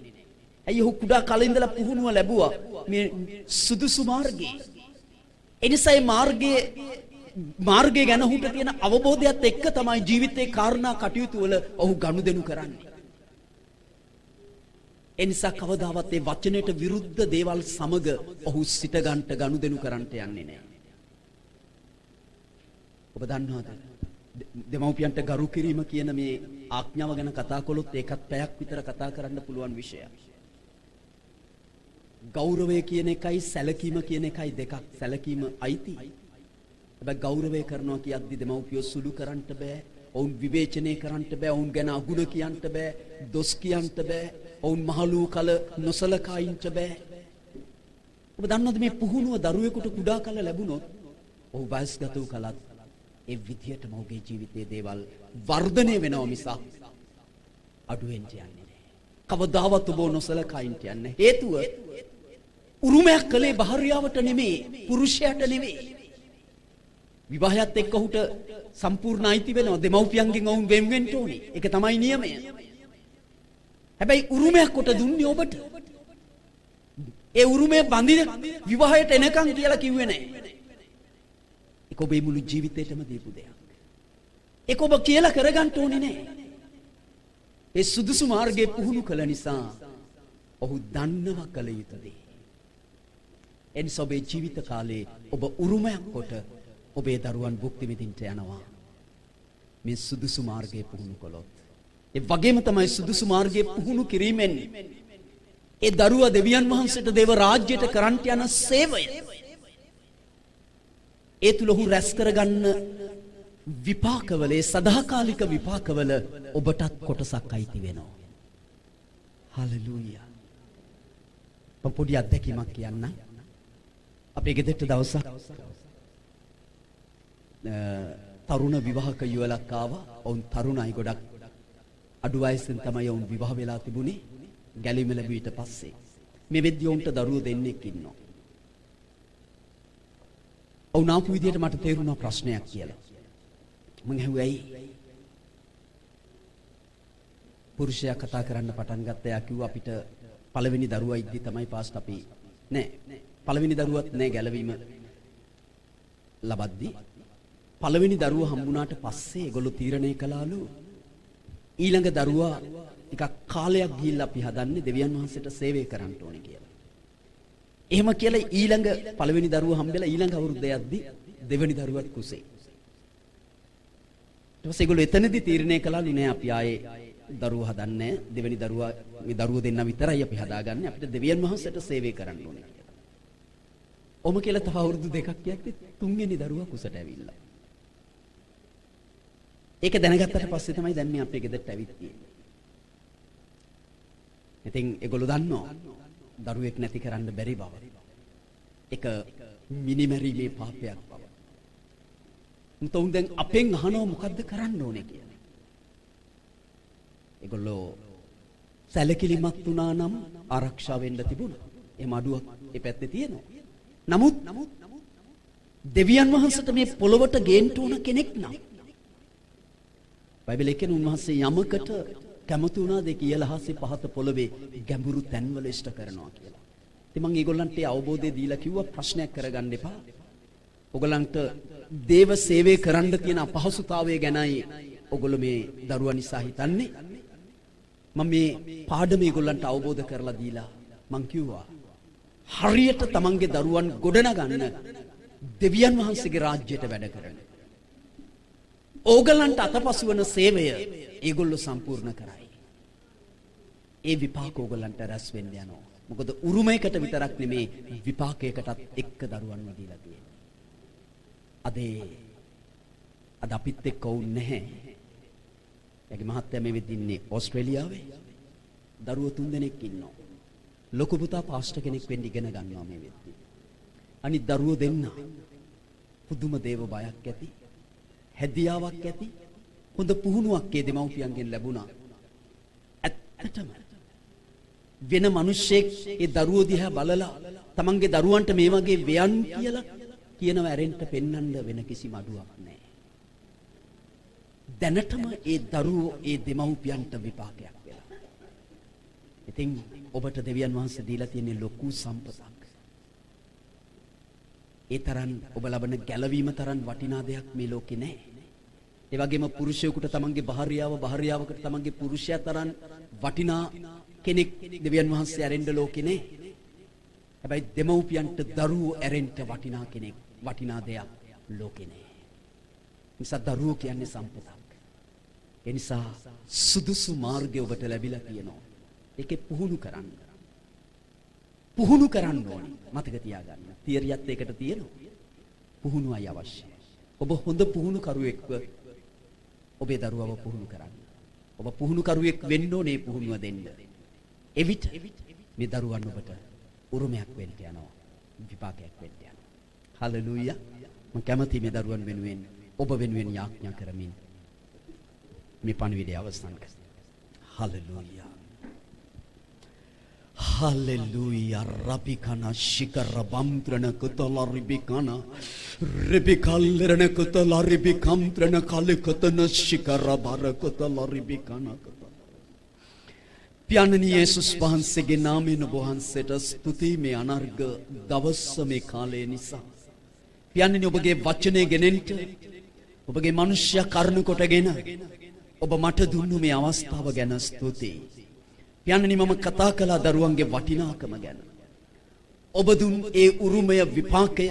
ඇයි ඔහු කුඩා කල ඉඳලා පුහුණුව ලැබුවා මේ සුදුසු මාර්ගයේ. එනිසා මාර්ගය ගැන ඔහුට තියෙන අවබෝධයත් එක්ක තමයි ජීවිතේ කාරණා කටයුතු වල ඔහු ගනුදෙනු කරන්නේ. එනිසා කවදාවත් ඒ වචනයට විරුද්ධ දේවල් සමග ඔහු සිට ගන්නට ගනුදෙනු කරන්නට යන්නේ නැහැ. ඔබ දන්නවද? දෙමව්පියන්ට ගරු කිරීම කියන මේ ආඥාව ගැන කතා කළොත් ඒකත් පැයක් විතර කතා කරන්න පුළුවන් විෂයක්. ගෞරවය කියන එකයි සැලකීම කියන එකයි දෙකක්. සැලකීම අයිති. හැබැයි ගෞරවය කරනවා කියද්දි දෙමව්පියෝ සුළු කරන්නට බෑ. ඔවුන් විවේචනය කරන්නට බෑ. ඔවුන් ගැන අගුණ කියන්නට බෑ. දොස් කියන්නට බෑ. ඔවුන් මහලු කල නොසලකා ඉන්න බෑ. ඔබ දන්නවද මේ පුහුණුව දරුවෙකුට කුඩා කල ලැබුණොත් ඔහු වයස්ගත වූ කලත් ඒ විදියටම ඔහුගේ ජීවිතයේ දේවල් වර්ධනය වෙනවා මිසක් අඩු වෙන්න යන්නේ නැහැ. කවදාවත් ඔබ නොසලකා ඉන්න යන්නේ. හේතුව උරුමයක් කලේ භාර්යාවට නෙමෙයි, පුරුෂයාට නෙමෙයි. විවාහයත් එක්ක ඔහුට සම්පූර්ණ අයිති වෙනවා. දෙමව්පියන්ගෙන් ඔවුන් වෙන් වෙන්න ඕනේ. ඒක තමයි නියමය. හැබැයි උරුමයක් කොට දුන්නේ ඔබට. ඒ උරුමය බඳින විවාහයට එනකන් කියලා කිව්වේ නැහැ. ඒක ඔබේ මුළු ජීවිතේටම දීපු දෙයක්. ඒක ඔබ කියලා කරගන්න ඕනේ නැහැ. ඒ සුදුසු මාර්ගයේ පුහුණු කළ නිසා ඔහු දන්නවා කල යුතු දේ. එනිසා ඔබේ ජීවිත කාලේ ඔබ උරුමයක් කොට ඔබේ දරුවන් භුක්ති විඳින්න යනවා. මේ සුදුසු මාර්ගයේ පුහුණු කළොත්. ඒ වගේම තමයි සුදුසු මාර්ගයේ පුහුණු කිරීමෙන් ඒ දරුවා දෙවියන් වහන්සේට දේව රාජ්‍යයට කරන්ට යන සේවය. ඒ තුල ඔහු රැස් කරගන්න විපාකවල ඒ සදාකාලික විපාකවල ඔබටත් කොටසක් අයිති වෙනවා. හලෙලූයා. මම පොඩි අත්දැකීමක් කියන්න. අපේ ගෙදරට දවසක් තරුණ විවාහක යුවලක් ආවා. ඔවුන් තරුණ අය ගොඩක් අඩු වයසෙන් තමයි ඔවුන් විවාහ වෙලා තිබුණේ. ගැලීම ලැබුවිට පස්සේ මේ වෙද්දී ඔවුන්ට දරුවෝ දෙන්නෙක් ඉන්නවා. ඔවුන් ආපු විදියට මට තේරුණා ප්‍රශ්නයක් කියලා. මම ඇහුවා ඇයි? පුරුෂයා කතා කරන්න පටන් ගත්තා. එයා කිව්වා අපිට පළවෙනි දරුවා ඉද්දි තමයි පාස්ට් අපි නෑ පළවෙනි දරුවත් නෑ ගැලවීම ලබද්දි පළවෙනි දරුවා හම්බුණාට පස්සේ ඒගොල්ලෝ තීරණය කළාලු ඊළඟ දරුවා ටිකක් කාලයක් ගිහිල්ලා අපි හදන්නේ දෙවියන් වහන්සේට සේවය කරන්න ඕනේ කියලා. එහෙම කියලා ඊළඟ පළවෙනි දරුවා හම්බෙලා ඊළඟ අවුරුද්ද යද්දි දෙවෙනි දරුවත් කුසේ. ඊට පස්සේ ඒගොල්ලෝ එතනදී තීරණය කළාලු නෑ අපි ආයේ දරුවෝ හදන්නේ දෙවෙනි දරුවා මේ දරුවෝ දෙන්න විතරයි අපි හදාගන්නේ අපිට දෙවියන් වහන්සේට සේවය කරන්න ඕනේ කියලා. ඔම කියලා තව අවුරුදු දෙකක් යද්දි තුන්වෙනි දරුවා කුසට ඇවිල්ලා. ඒක දැනගත්තට පස්සේ තමයි දැන් මේ අපේ ගෙදරට ඇවිත් තියෙන්නේ. ඉතින් ඒගොල්ලෝ දන්නවා දරුවෙක් නැති කරන්න බැරි බව. ඒක මිනිමැරීමේ පාපයක් බව. මුතුන් දැන් අපෙන් අහනවා මොකද්ද කරන්න ඕනේ කියලා. ඒගොල්ලෝ සැලකිලිමත් වුණා නම් ආරක්ෂා වෙන්න තිබුණා. එහෙම අඩුවක් ඒ පැත්තේ තියෙනවා. නමුත් දෙවියන් වහන්සේට මේ පොළොවට ගේන්න ඕන කෙනෙක් නම් බයිබලයේ කියන උන්වහන්සේ යමකට කැමති වුණාද කියලා හස්සේ පහත පොළවේ ගැඹුරු තැන්වල ඉෂ්ට කරනවා කියලා. ඉතින් මම ඒගොල්ලන්ට ඒ අවබෝධය දීලා කිව්වා ප්‍රශ්නයක් කරගන්න එපා. ඔයගලන්ට දේව සේවය කරන්න තියෙන අපහසුතාවය ගැනයි ඔයගොල්ලෝ මේ දරුවා නිසා හිතන්නේ. මම මේ පාඩම ඒගොල්ලන්ට අවබෝධ කරලා දීලා මං කිව්වා හරියට තමන්ගේ දරුවන් ගොඩනගන්න දෙවියන් වහන්සේගේ රාජ්‍යයට වැඩ කරන. ඕගලන්ට අතපසු වන සේවය ඒගොල්ලෝ සම්පූර්ණ කරයි. ඒ විපාක ඕගලන්ට රැස් වෙන්න යනවා. මොකද උරුමයකට විතරක් නෙමේ විපාකයකටත් එක්ක දරුවන්ව දීලා තියෙන්නේ. අද අපිත් එක්ක වුන් නැහැ. යගේ මහත්තයා මේ වෙද්දි ඉන්නේ ඕස්ට්‍රේලියාවේ. දරුවෝ 3 දෙනෙක් ඉන්නවා. ලොකු පුතා පාස්ටර් කෙනෙක් වෙන්න ඉගෙන ගන්නවා මේ වෙද්දි. අනිත් දරුවෝ දෙන්න පුදුම දේව බයක් ඇති. හැදියාවක් ඇති. හොඳ පුහුණුවක් ඒ දෙමව්පියන්ගෙන් ලැබුණා. ඇත්තටම වෙන මිනිස්සෙක් ඒ දරුවෝ දිහා බලලා තමන්ගේ දරුවන්ට මේ වගේ වෙයන් කියලා කියනව ඇරෙන්න පෙන්වන්න වෙන කිසිම අඩුවක් නැහැ. දැනටම ඒ දරුවෝ ඒ දෙමව්පියන්ට විපාකයක් වෙලා. ඉතින් ඔබට දෙවියන් වහන්සේ දීලා තියෙන ලොකු සම්පතක්. ඒ තරම් ඔබ ලබන ගැලවීම තරම් වටිනා දෙයක් මේ ලෝකේ නැහැ. ඒ වගේම පුරුෂයෙකුට තමන්ගේ භාර්යාවකට තමන්ගේ පුරුෂයා තරම් වටිනා කෙනෙක් දෙවියන් වහන්සේ ඇරෙන්න ලෝකේ නැහැ. හැබැයි දෙමව්පියන්ට දරුවෝ ඇරෙන්න වටිනා කෙනෙක් වටිනා දෙයක් ලෝකේ නැහැ. නිසා දරුවෝ කියන්නේ සම්පතක්. ඒ නිසා සුදුසු මාර්ගය ඔබට ලැබිලා තියෙනවා. ඒකේ පුහුණු කරන්න. පුහුණු කරන්න ඕනේ. මතක තියාගන්න. තියරියත් ඒකට තියෙනවා. පුහුණුවයි අවශ්‍යයි. ඔබ හොඳ පුහුණු කරුවෙක්ව ඔබේ දරුවව පුහුණු කරන්න. ඔබ පුහුණු කරුවෙක් වෙන්න ඕනේ පුහුණුව දෙන්න. එවිට මේ දරුවන් ඔබට උරුමයක් වෙන්න යනවා. විපාකයක් වෙන්න යනවා. හලෙලූයා. මම කැමති මේ දරුවන් වෙනුවෙන් ඔබ වෙනුවෙන් යාඥා කරමින් මේ පණිවිඩය අවසන් කරනවා. Hallelujah. Hallelujah rabikana shikara bamtrana kutala ribikana ribikallerana kutala ribikamtrana kalikutana shikara barakutala ribikana පියාණනි යේසුස් වහන්සේගේ නාමයෙන් ඔබ වහන්සේට ස්තුති මේ අනර්ග දවස මේ කාලය නිසා පියාණනි ඔබගේ වචනේ ගෙනෙන්න ඔබගේ මනුෂ්‍ය කරුණ කොටගෙන ඔබ මට දුන්නු මේ අවස්ථාව ගැන ස්තුතියි පියාණනි මම කතා කළා දරුවන්ගේ වටිනාකම ගැන. ඔබ දුන් ඒ උරුමය විපාකය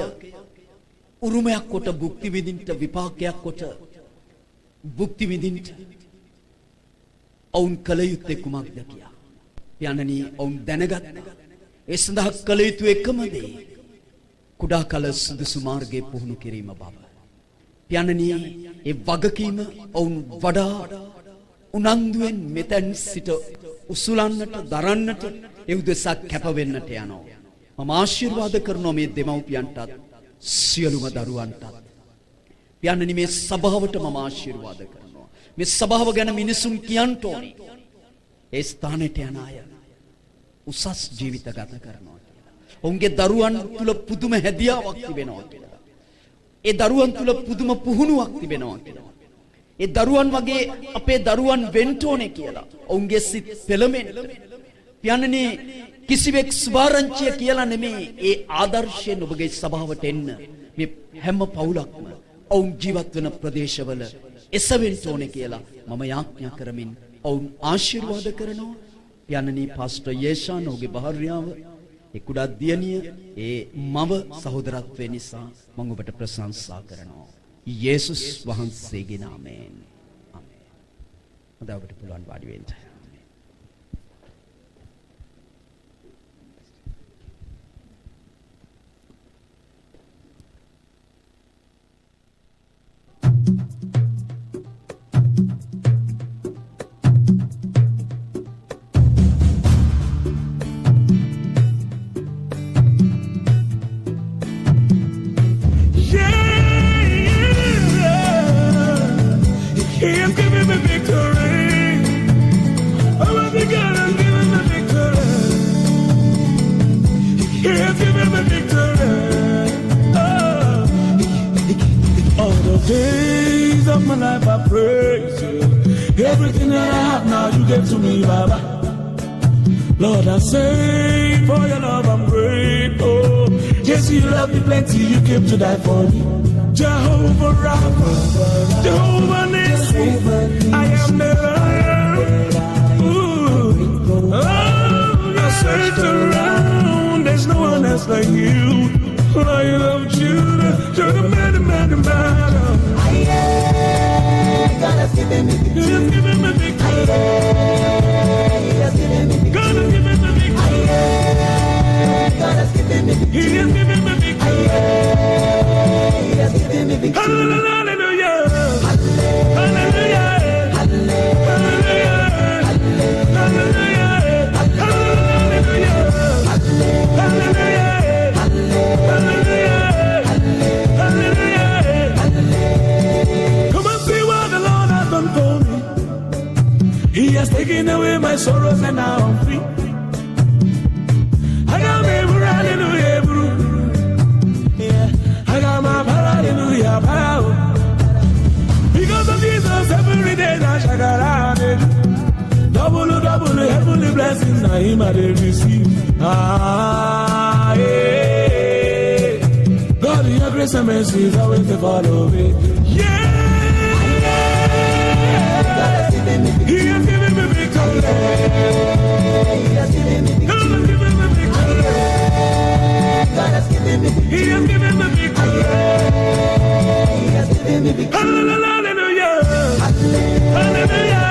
උරුමයක් කොට භුක්ති විඳින්න විපාකයක් කොට භුක්ති විඳින්න ඔවුන් කල යුත්තේ කුමක්ද කියා. පියාණනි ඔවුන් දැනගත්තා. ඒ සඳහා කල යුතු එකම දේ කුඩා කල සුදුසු මාර්ගයේ පුහුණු කිරීම බව. පියාණනි ඒ වගකීම ඔවුන් වඩා උනන්දුවෙන් මෙතෙන් සිට උසුලන්නට දරන්නට ඒ උදෙසා කැප වෙන්නට යනවා. මම ආශිර්වාද කරනවා මේ දෙමව්පියන්ටත් සියලුම දරුවන්ටත්. පියාණනි මේ සභාවට මම ආශිර්වාද කරනවා. මේ සභාව ගැන මිනිසුන් කියන්න ඕනේ. ඒ ස්ථානෙට යන අය උසස් ජීවිත ගත කරනවා කියලා. ඔවුන්ගේ දරුවන් තුල පුදුම හැදියාවක් තිබෙනවා කියලා. ඒ දරුවන් තුල පුදුම පුහුණුවක් තිබෙනවා කියලා. ඒ දරුවන් වගේ අපේ දරුවන් වෙන්න ඕනේ කියලා. ඔවුන්ගේ සිත් පෙළමෙන්න. පියාණනි කිසිවෙක් සුභාරංචිය කියලා නෙමෙයි ඒ ආදර්ශයෙන් ඔබගේ සභාවට එන්න. මේ හැම පවුලක්ම ඔවුන් ජීවත් වෙන ප්‍රදේශවල එසවෙන්න ඕනේ කියලා මම යාඥා කරමින් ඔවුන් ආශිර්වාද කරනවා. පියාණනි පාස්ටර් යේෂාන් ඔහුගේ භාර්යාව ඒ කුඩා දියණිය ඒ මව සහෝදරත්වය නිසා මම ඔබට ප්‍රශංසා කරනවා. යේසුස් වහන්සේගේ නාමයෙන්. ආමේන්. හොඳයි ඔබට පුළුවන් වාඩි වෙන්න. He has given me victory. Oh, my God has given me victory. He has given me victory. Oh, all the days of my life I praise you. Everything that I have now you gave to me, Baba. Lord, I say for your love I'm grateful. Yes, you love me plenty, you came to die for me. Jehovah Rapha, Jehovah Nissi, I am that I am. Ooh. Oh, I searched around, there's no one else like you. Lion of Judah, you're the man. God has given me victory. He has given me victory. God has given me victory. God has given me victory. He has given me victory. He has given me victory. Hallelujah. Hallelujah. Hallelujah. Hallelujah. Hallelujah. Hallelujah. Come and see what the Lord has done for me. He has taken away my sorrows and now I'm free. I got me hallelujah, bro. Yeah, I got my hallelujah power. Because of Jesus, every day I shall get out. Double heavenly blessings, now him I receive. Ah, yeah. God, your grace and mercy is always to follow me. Yeah. He has given me victory. He has given me victory. God has given me victory. He has given me victory. He has given me victory. Hallelujah. Hallelujah.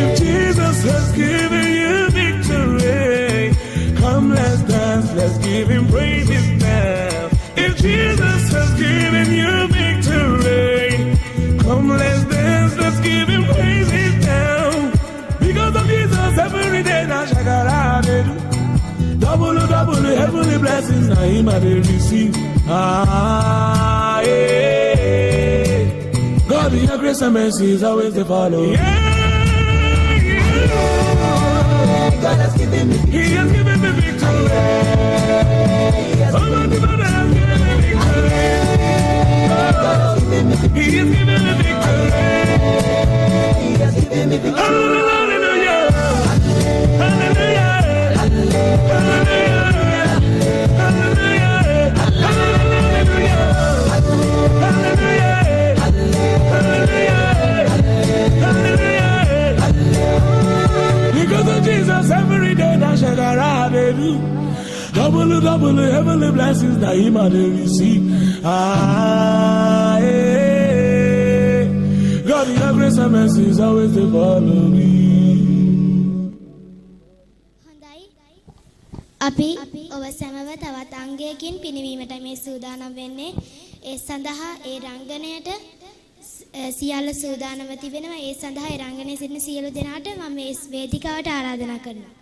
If Jesus has given you victory, come let's dance, let's give him praises now. If Jesus has given you victory, come let's dance, let's give him praises now. Because of Jesus, every day I shall get out. Double heavenly blessings, now him I receive. Ah, yeah. God, your grace and mercy is always to follow. Yeah, yeah. God has given me victory. He has given me victory. Oh, my God has given me victory. He has given me victory. He has given me victory. Hallelujah. Hallelujah. Because of Jesus, every day that shall arrive, double heavenly blessings that he might receive. Ah, yeah. God, your grace and mercy is always to follow me. අපි ඔබ සැමව තවත් අංගයකින් පිනවීමට මේ සූදානම් වෙන්නේ. ඒ සඳහා ඒ රංගනයට සියල්ල සූදානම්ව තිබෙනවා. ඒ සඳහා ඒ රංගනයේ සිටින සියලු දෙනාට මම මේ වේදිකාවට ආරාධනා කරනවා.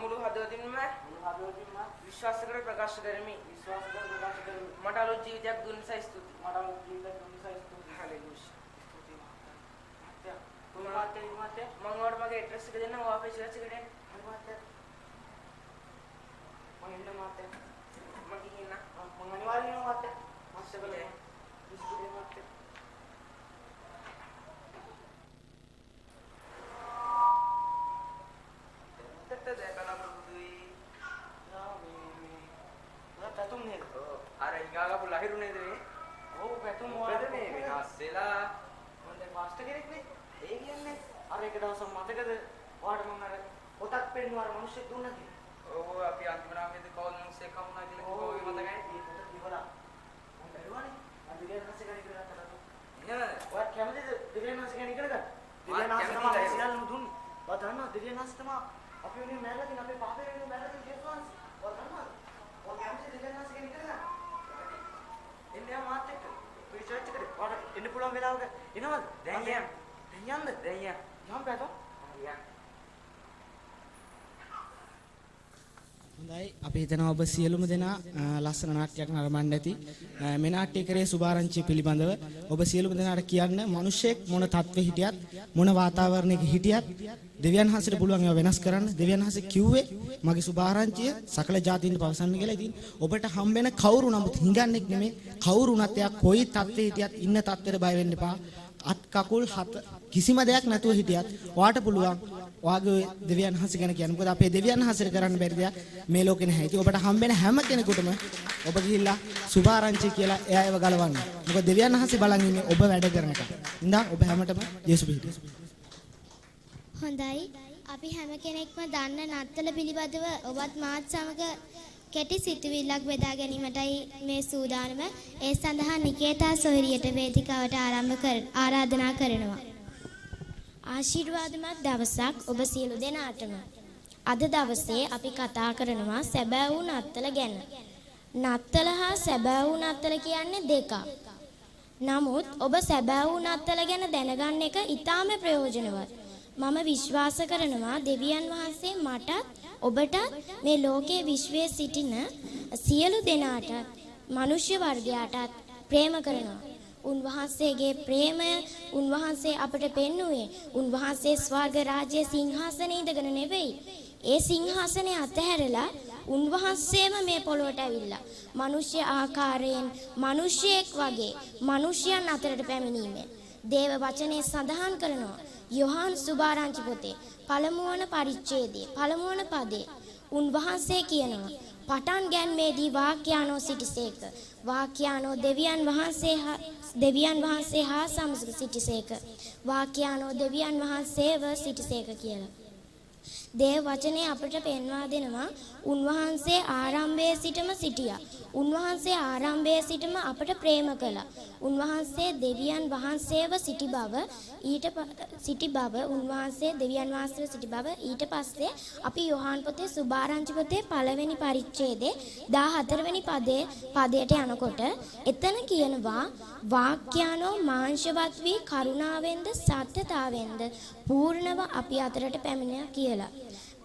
මුළු හදවතින්ම විශ්වාස කර ප්‍රකාශ කරමි. මට අලුත් ජීවිතයක් දුන්න නිසා ස්තුතියි. හලෙලූයා. මම ඔයාලට මගේ ඇඩ්‍රස් එක දෙන්නම්. ඔයා අපේ චර්ච් එකට එන්න. අර ඊගාගපු ලහිරු නේද මේ? ඔව් පැතුම් මොකද මේ වෙනස් වෙලා මොන්ද මාස්ටර් කෙනෙක් නේ? ඒ කියන්නේ අර එක දවසක් මතකද? ඔයාට මම අර පොතක් පෙන්නුවා අර මිනිස්සෙක් දුන්නා කියලා. ඔව් අපි අන්තිම නාමයේද කවුද මිනිස්සෙක් හම්ුණා කියලා කිව්වා ඔය මතකයි. මේ පොත කිවලා මම බැලුවානේ. අපි දෙවියන්වහන්සේ ගැන ඉගෙන ගත්තා. නේද? ඔයා කැමතිද දෙවියන්වහන්සේ ගැන ඉගෙන ගන්න? දෙවියන්වහන්සේ තමයි සියල්ලම දුන්නේ. ඔයා දන්නවා දෙවියන්වහන්සේ තමයි අපි වෙනුවෙන් මැරලා තියෙන අපේ පාපේ වෙනුවෙන් මැරලා තියෙන දෙවියන්වහන්සේ. ඔයා දන්නවද? ඔයා කැමතිද දෙවියන්වහන්සේ ගැන ඉගෙන ගන්න? එන්නේ මාත් එක්ක රිසර්ච් කරේ. ඔයාට එන්න පුළුවන් වෙලාවක එනවද? දැන් යන්න. දැන් යන්න බෑතෝ. හරියට. හොඳයි අපි හිතනවා ඔබ සියලුම දෙනා ලස්සන නාට්‍යයක් නරඹන්න ඇති. මේ නාට්‍ය කරේ සුභාරංචිය පිළිබඳව ඔබ සියලුම දෙනාට කියන්න මිනිසෙක් මොන තත්ත්වෙ හිටියත් මොන වාතාවරණයක හිටියත් දෙවියන් වහන්සේට පුළුවන් ඒවා වෙනස් කරන්න. දෙවියන් වහන්සේ කිව්වේ මගේ සුභාරංචිය සකල ජාතීන්ට පවසන්න කියලා. ඉතින් ඔබට හම්බෙන කවුරු නමුත් හිඟන්නෙක් නෙමෙයි. කවුරු උනත් එයා කොයි තත්ත්වෙ හිටියත් ඉන්න තත්ත්වෙට බය වෙන්න එපා. අත් කකුල් හත කිසිම දෙයක් නැතුව හිටියත් ඔයාට පුළුවන් ඔයාගේ දෙවියන් වහන්සේ ගැන කියන්න. මොකද අපේ දෙවියන් වහන්සේට කරන්න බැරි දෙයක් මේ ලෝකේ නැහැ. ඉතින් ඔබට හම්බෙන හැම කෙනෙකුටම ඔබ ගිහිල්ලා සුභාරංචි කියලා එයාව ගලවන්න. මොකද දෙවියන් වහන්සේ බලන් ඉන්නේ ඔබ වැඩ කරන එක. ඉඳන් ඔබ හැමතෙම යේසු පිහිට. හොඳයි. අපි හැම කෙනෙක්ම දන්න නත්තල පිළිබඳව ඔබත් මාත් සමග කෙටි සිතුවිල්ලක් බෙදා ගැනීමටයි මේ සූදානම. ඒ සඳහා නිකේතා සොහිරියට වේදිකාවට ආරාධනා කරනවා. ආශිර්වාදමත් දවසක් ඔබ සියලු දෙනාටම. අද දවසේ අපි කතා කරනවා සැබෑ වූ නත්තල ගැන. නත්තල හා සැබෑ වූ නත්තල කියන්නේ දෙකක්. නමුත් ඔබ සැබෑ වූ නත්තල ගැන දැනගන්න එක ඊටාම ප්‍රයෝජනවත්. මම විශ්වාස කරනවා දෙවියන් වහන්සේ මටත් ඔබටත් මේ ලෝකයේ විශ්වයේ සිටින සියලු දෙනාට මනුෂ්‍ය වර්ගයාටත් ප්‍රේම කරනවා. උන්වහන්සේගේ ප්‍රේමය උන්වහන්සේ අපට පෙන්වුවේ උන්වහන්සේ ස්වර්ග රාජ්‍යයේ සිංහාසනේ ඉඳගෙන නෙවෙයි. ඒ සිංහාසනේ අතහැරලා උන්වහන්සේම මේ පොළොවට ඇවිල්ලා මනුෂ්‍ය ආකාරයෙන් මිනිසෙක් වගේ මිනිසයන් අතරට පැමිණීමෙන් දේව වචනේ සඳහන් කරනවා. යොහාන් සුභාරංචි පොතේ පළමුවන පරිච්ඡේදයේ පළමුවන පදේ උන්වහන්සේ කියනවා පටන් ගැන්මේදී වාක්‍යානෝ සිටිසේක. වාක්‍යානෝ දෙවියන් වහන්සේ හා සමග සිටිසේක. වාක්‍යානෝ දෙවියන් වහන්සේව සිටිසේක කියලා. දේව වචනේ අපට පෙන්වා දෙනවා උන්වහන්සේ ආරම්භයේ සිටම සිටියා. උන්වහන්සේ ආරම්භයේ සිටම අපට ප්‍රේම කළා. උන්වහන්සේ දෙවියන් වහන්සේව සිටි බව උන්වහන්සේ දෙවියන් වහන්සේව සිටි බව ඊට පස්සේ අපි යොහාන් පොතේ සුභාරංචි පොතේ පළවෙනි පරිච්ඡේදයේ 14 වෙනි පදයට යනකොට එතන කියනවා වාක්‍යානෝ මාංශවත් වී කරුණාවෙන්ද සත්‍යතාවෙන්ද පූර්ණව අපි අතරට පැමිණියා කියලා.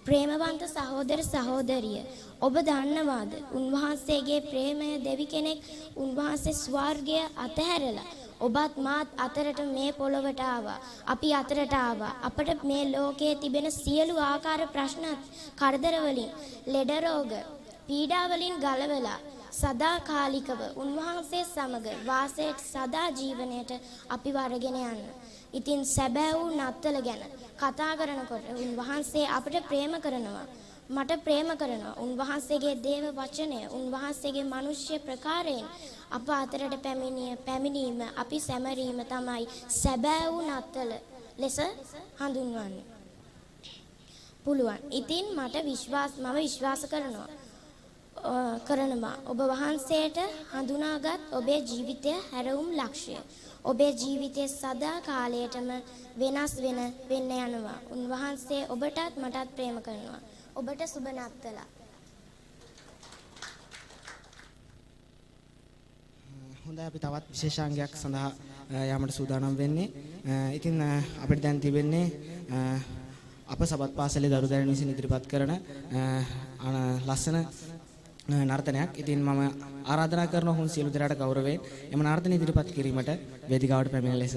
ප්‍රේමවන්ත සහෝදර සහෝදරිය ඔබ දන්නවාද උන්වහන්සේගේ ප්‍රේමය දෙවි කෙනෙක් උන්වහන්සේ ස්වර්ගය අතහැරලා ඔබත් මාත් අතරට මේ පොළොවට ආවා. අපි අතරට ආවා. අපට මේ ලෝකයේ තිබෙන සියලු ආකාර ප්‍රශ්නත් කරදර වලින් ලෙඩ රෝග පීඩා වලින් ගලවලා සදාකාලිකව උන්වහන්සේ සමග වාසයට සදා ජීවනයට අපි වරගෙන යන්න. ඉතින් සැබෑ වූ නත්තල ගැන කතා කරනකොට උන්වහන්සේ අපට ප්‍රේම කරනවා. මට ප්‍රේම කරනවා. උන්වහන්සේගේ දේව වචනය උන්වහන්සේගේ මිනිස්ය ප්‍රකාරයෙන් අප අතරට පැමිණීම අපි සැමරීම තමයි සැබෑ වූ නත්තල ලෙස හඳුන්වන්නේ. පුළුවන්. ඉතින් මම විශ්වාස කරනවා ඔබ වහන්සේට හඳුනාගත් ඔබේ ජීවිතය හැරවුම් ලක්ෂ්‍ය. ඔබේ ජීවිතයේ සදා කාලයටම වෙනස් වෙන්න යනවා. උන්වහන්සේ ඔබටත් මටත් ප්‍රේම කරනවා. ඔබට සුබ නත්තල. හොඳයි අපි තවත් විශේෂාංගයක් සඳහා යමට සූදානම් වෙන්නේ. ඉතින් අපිට දැන් තිබෙන්නේ අප සබත් පාසලේ දරු දැරණ විසින් ඉදිරිපත් කරන ලස්සන නර්තනයක්. ඉතින් මම ආරාධනා කරන හුන් සියලු දෙනාට ගෞරවයෙන් එම නර්තන ඉදිරිපත් කිරීමට වේදිකාවට පැමිණෙන ලෙස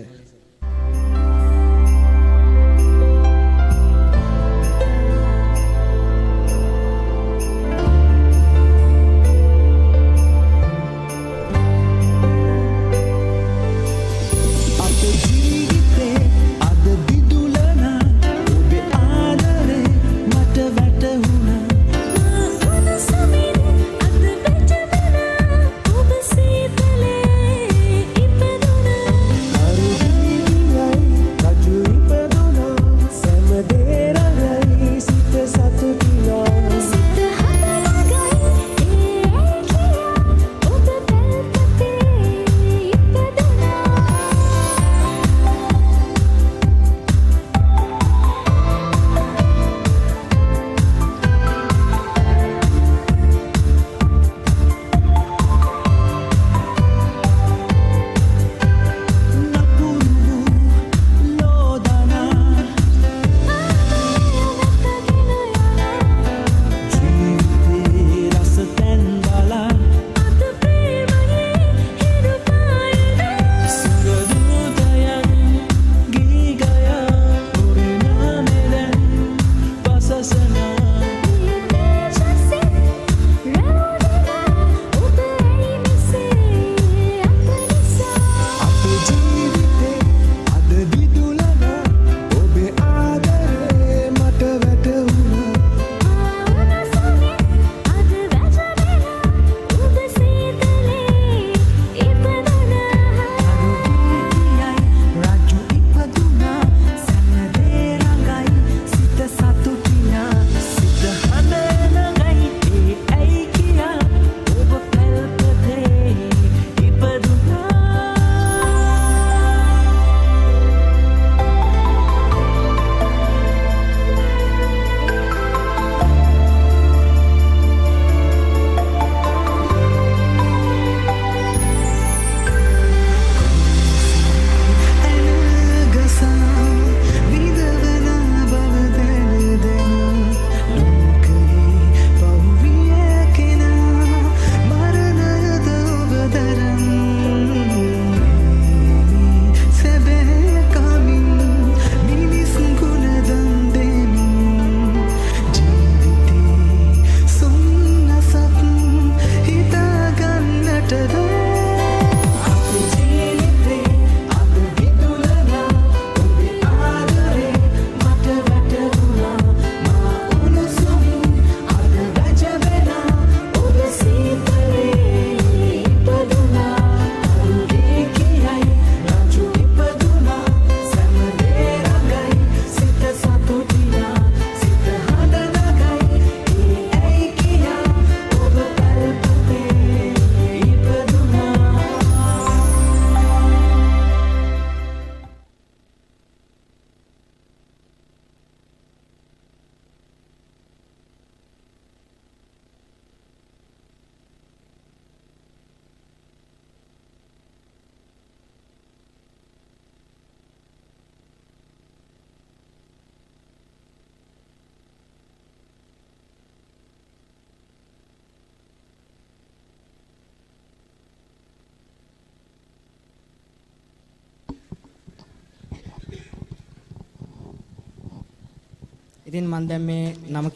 ඉතින් මම දැන් මේ නම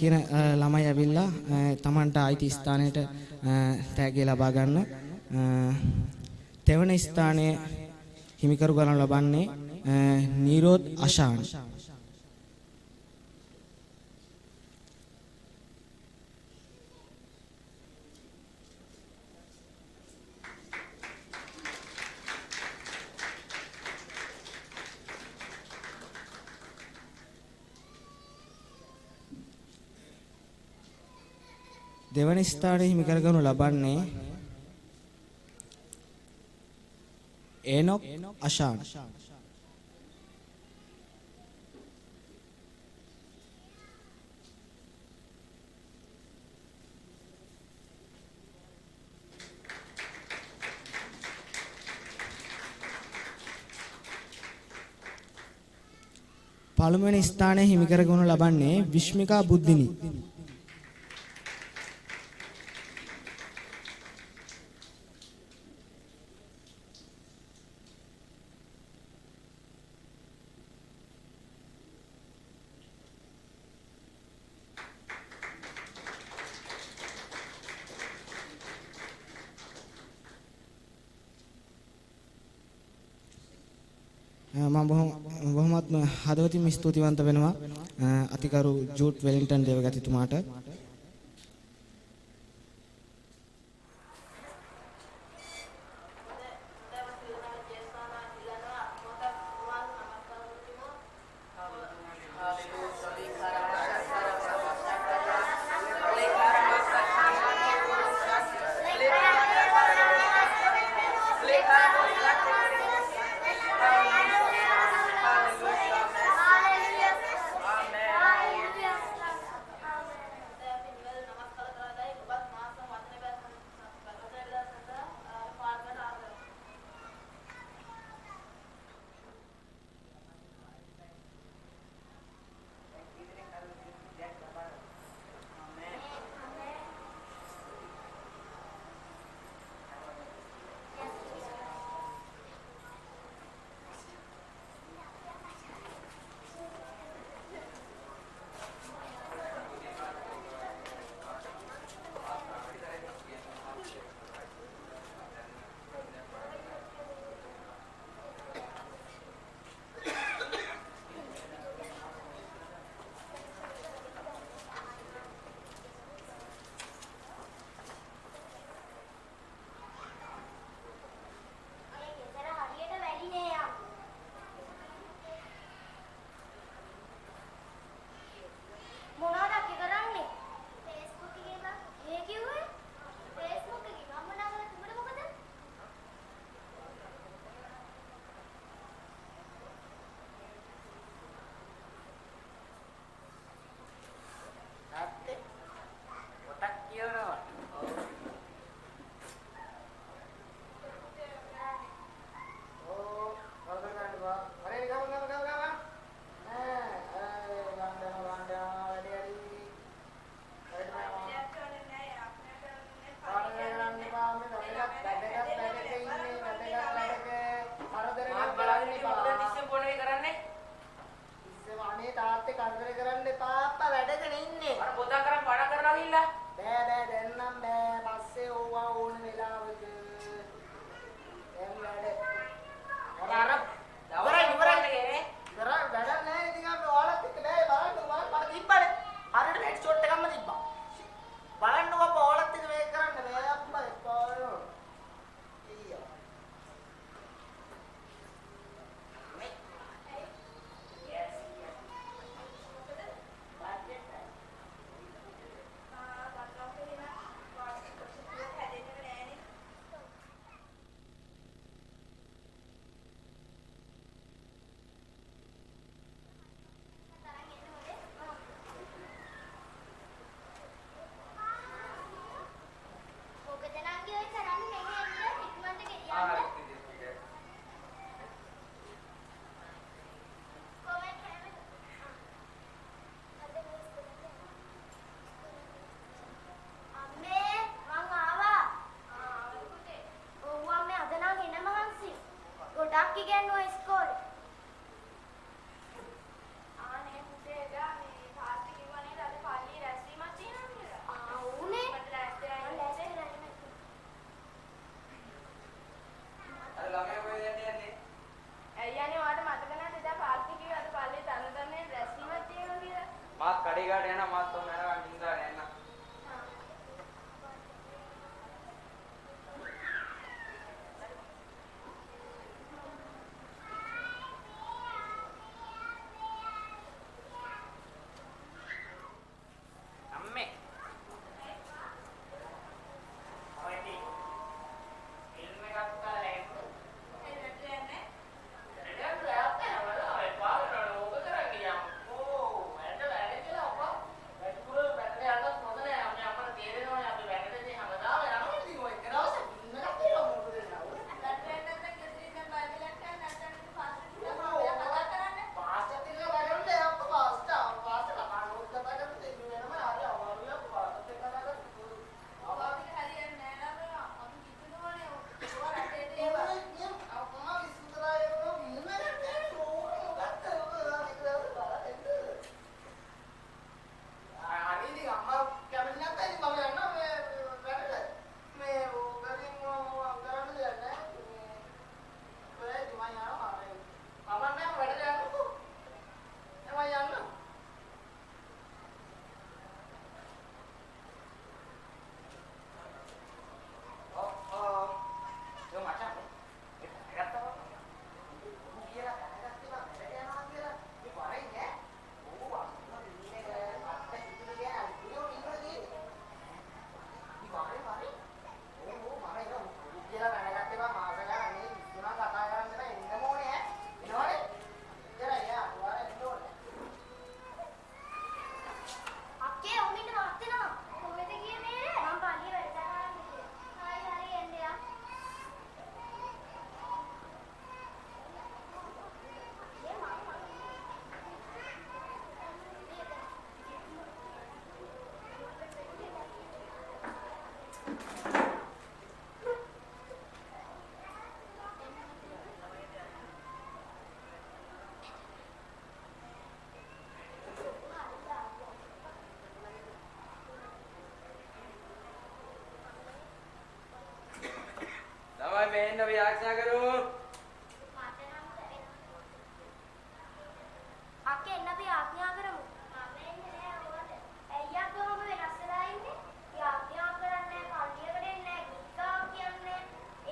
කියන ළමයි ඇවිල්ලා තමන්ට ආයිති ස්ථානයට තෑගි ලබා ගන්න. තෙවන ස්ථානයේ හිමිකරු ගණන් ලබන්නේ නීරෝද් අෂාන්. දෙවන ස්ථානයේ හිමි කරගනු ලබන්නේ ඒනොක් අෂාන්. පළමුවෙනි ස්ථානය හිමි කරගනු ලබන්නේ විශ්මිකා බුද්ධිනි. මම බොහොමත්ම හදවතින්ම ස්තුතිවන්ත වෙනවා අතිකරු ජූට් වෙලින්ටන් දේවගතිතුමාට. ළමයි මේ එන්න අපි ආරක්ෂා කරමු. අක්කේ එන්න අපි ආඥා කරමු. මම එන්නේ නෑ ඕකට. ඇයි අක්කෝ මම වෙනස් වෙලා ඉන්නේ? ඒ ආඥා කරන්නේ පල්ලියකට එන්නේ නෑ. ගිස්සා කියන්නේ.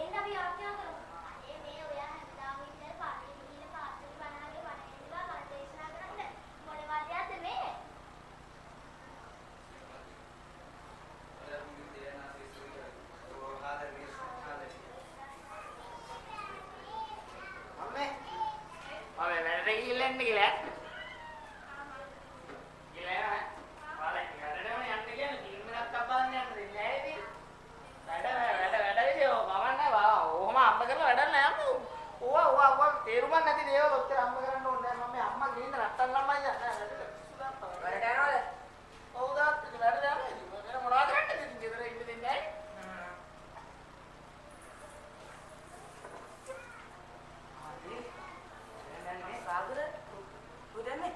එන්න අපි ආඥා කරමු. අනේ මේ ඔයා හැමදාම ඉන්නේ පල්ලියට ගිහින් පාස්ටර් බණාගේ බණ එන්නවා බණ දේශනා කරන්න. මොන වාදයක්ද මේ? අම්මේ වැඩට ගිහිල්ලා එන්න කියලා. ගිහලා වැඩට යන්න කියන්නේ ෆිල්ම් එකක් අබ්බාන්න යන්න දෙන්නේ නැහැ ඉතින්. වැඩ විදිය මමන්නේ ඔහොම අම්ම කරලා වැඩක් නෑ අම්මෝ. ඕවා තේරුමක් නැති දේවල් ඔච්චර අම්ම කරන්න ඕනේ නෑ මම අම්මා ගිහින් රට්ටන් ළමයි යන්නේ වැඩට යනවද? ඔව් දාත් වැඩට යනවා. වෙන මොනවද කරන්නේ ඉතින් ගෙදර ඉන්න දෙන්නේ නැහැ. सागर उधर में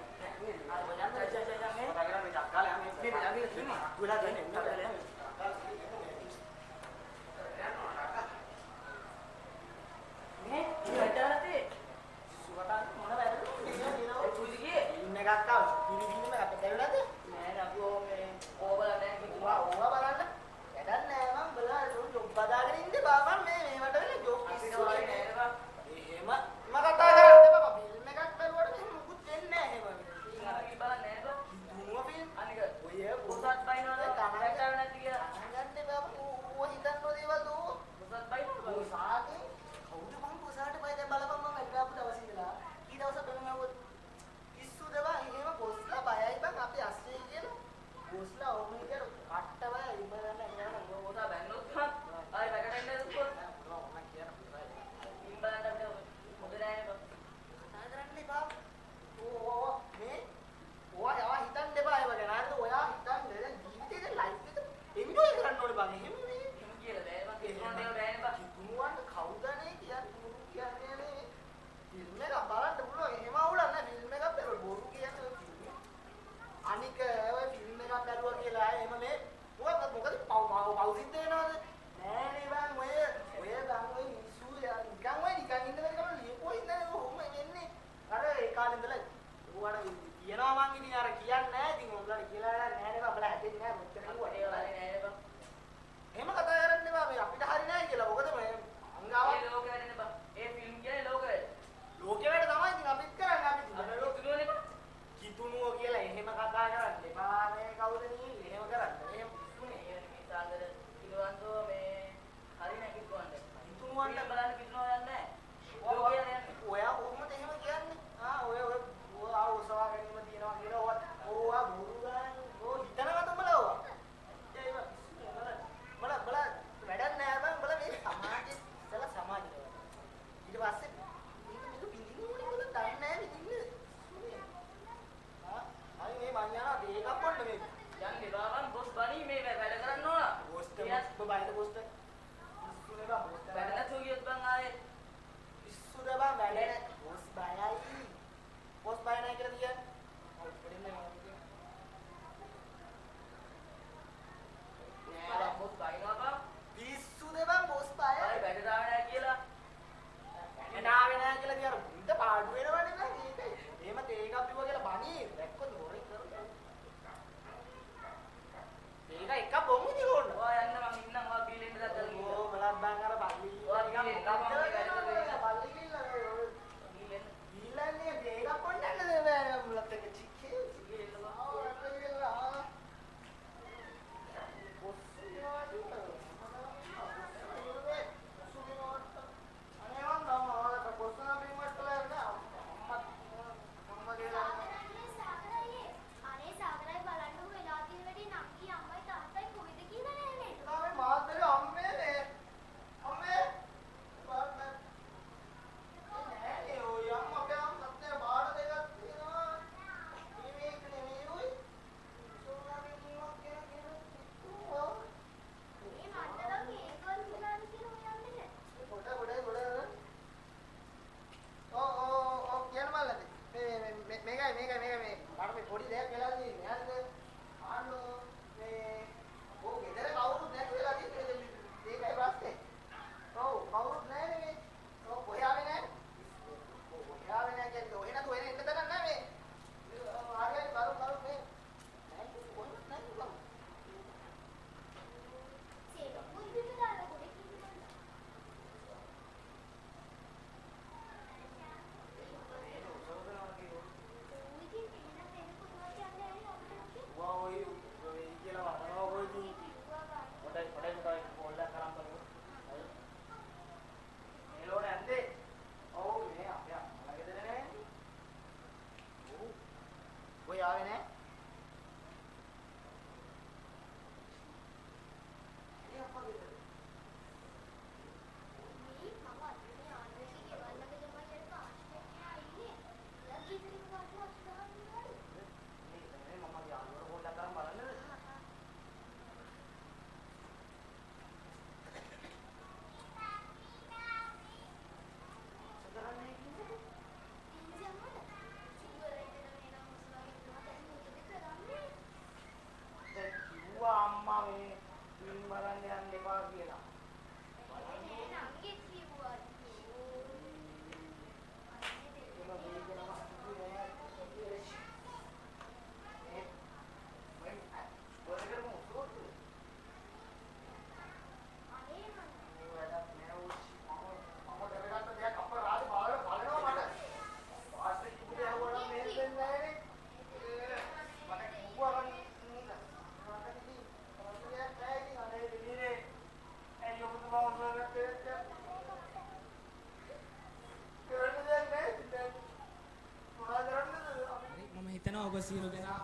සියලු දෙනා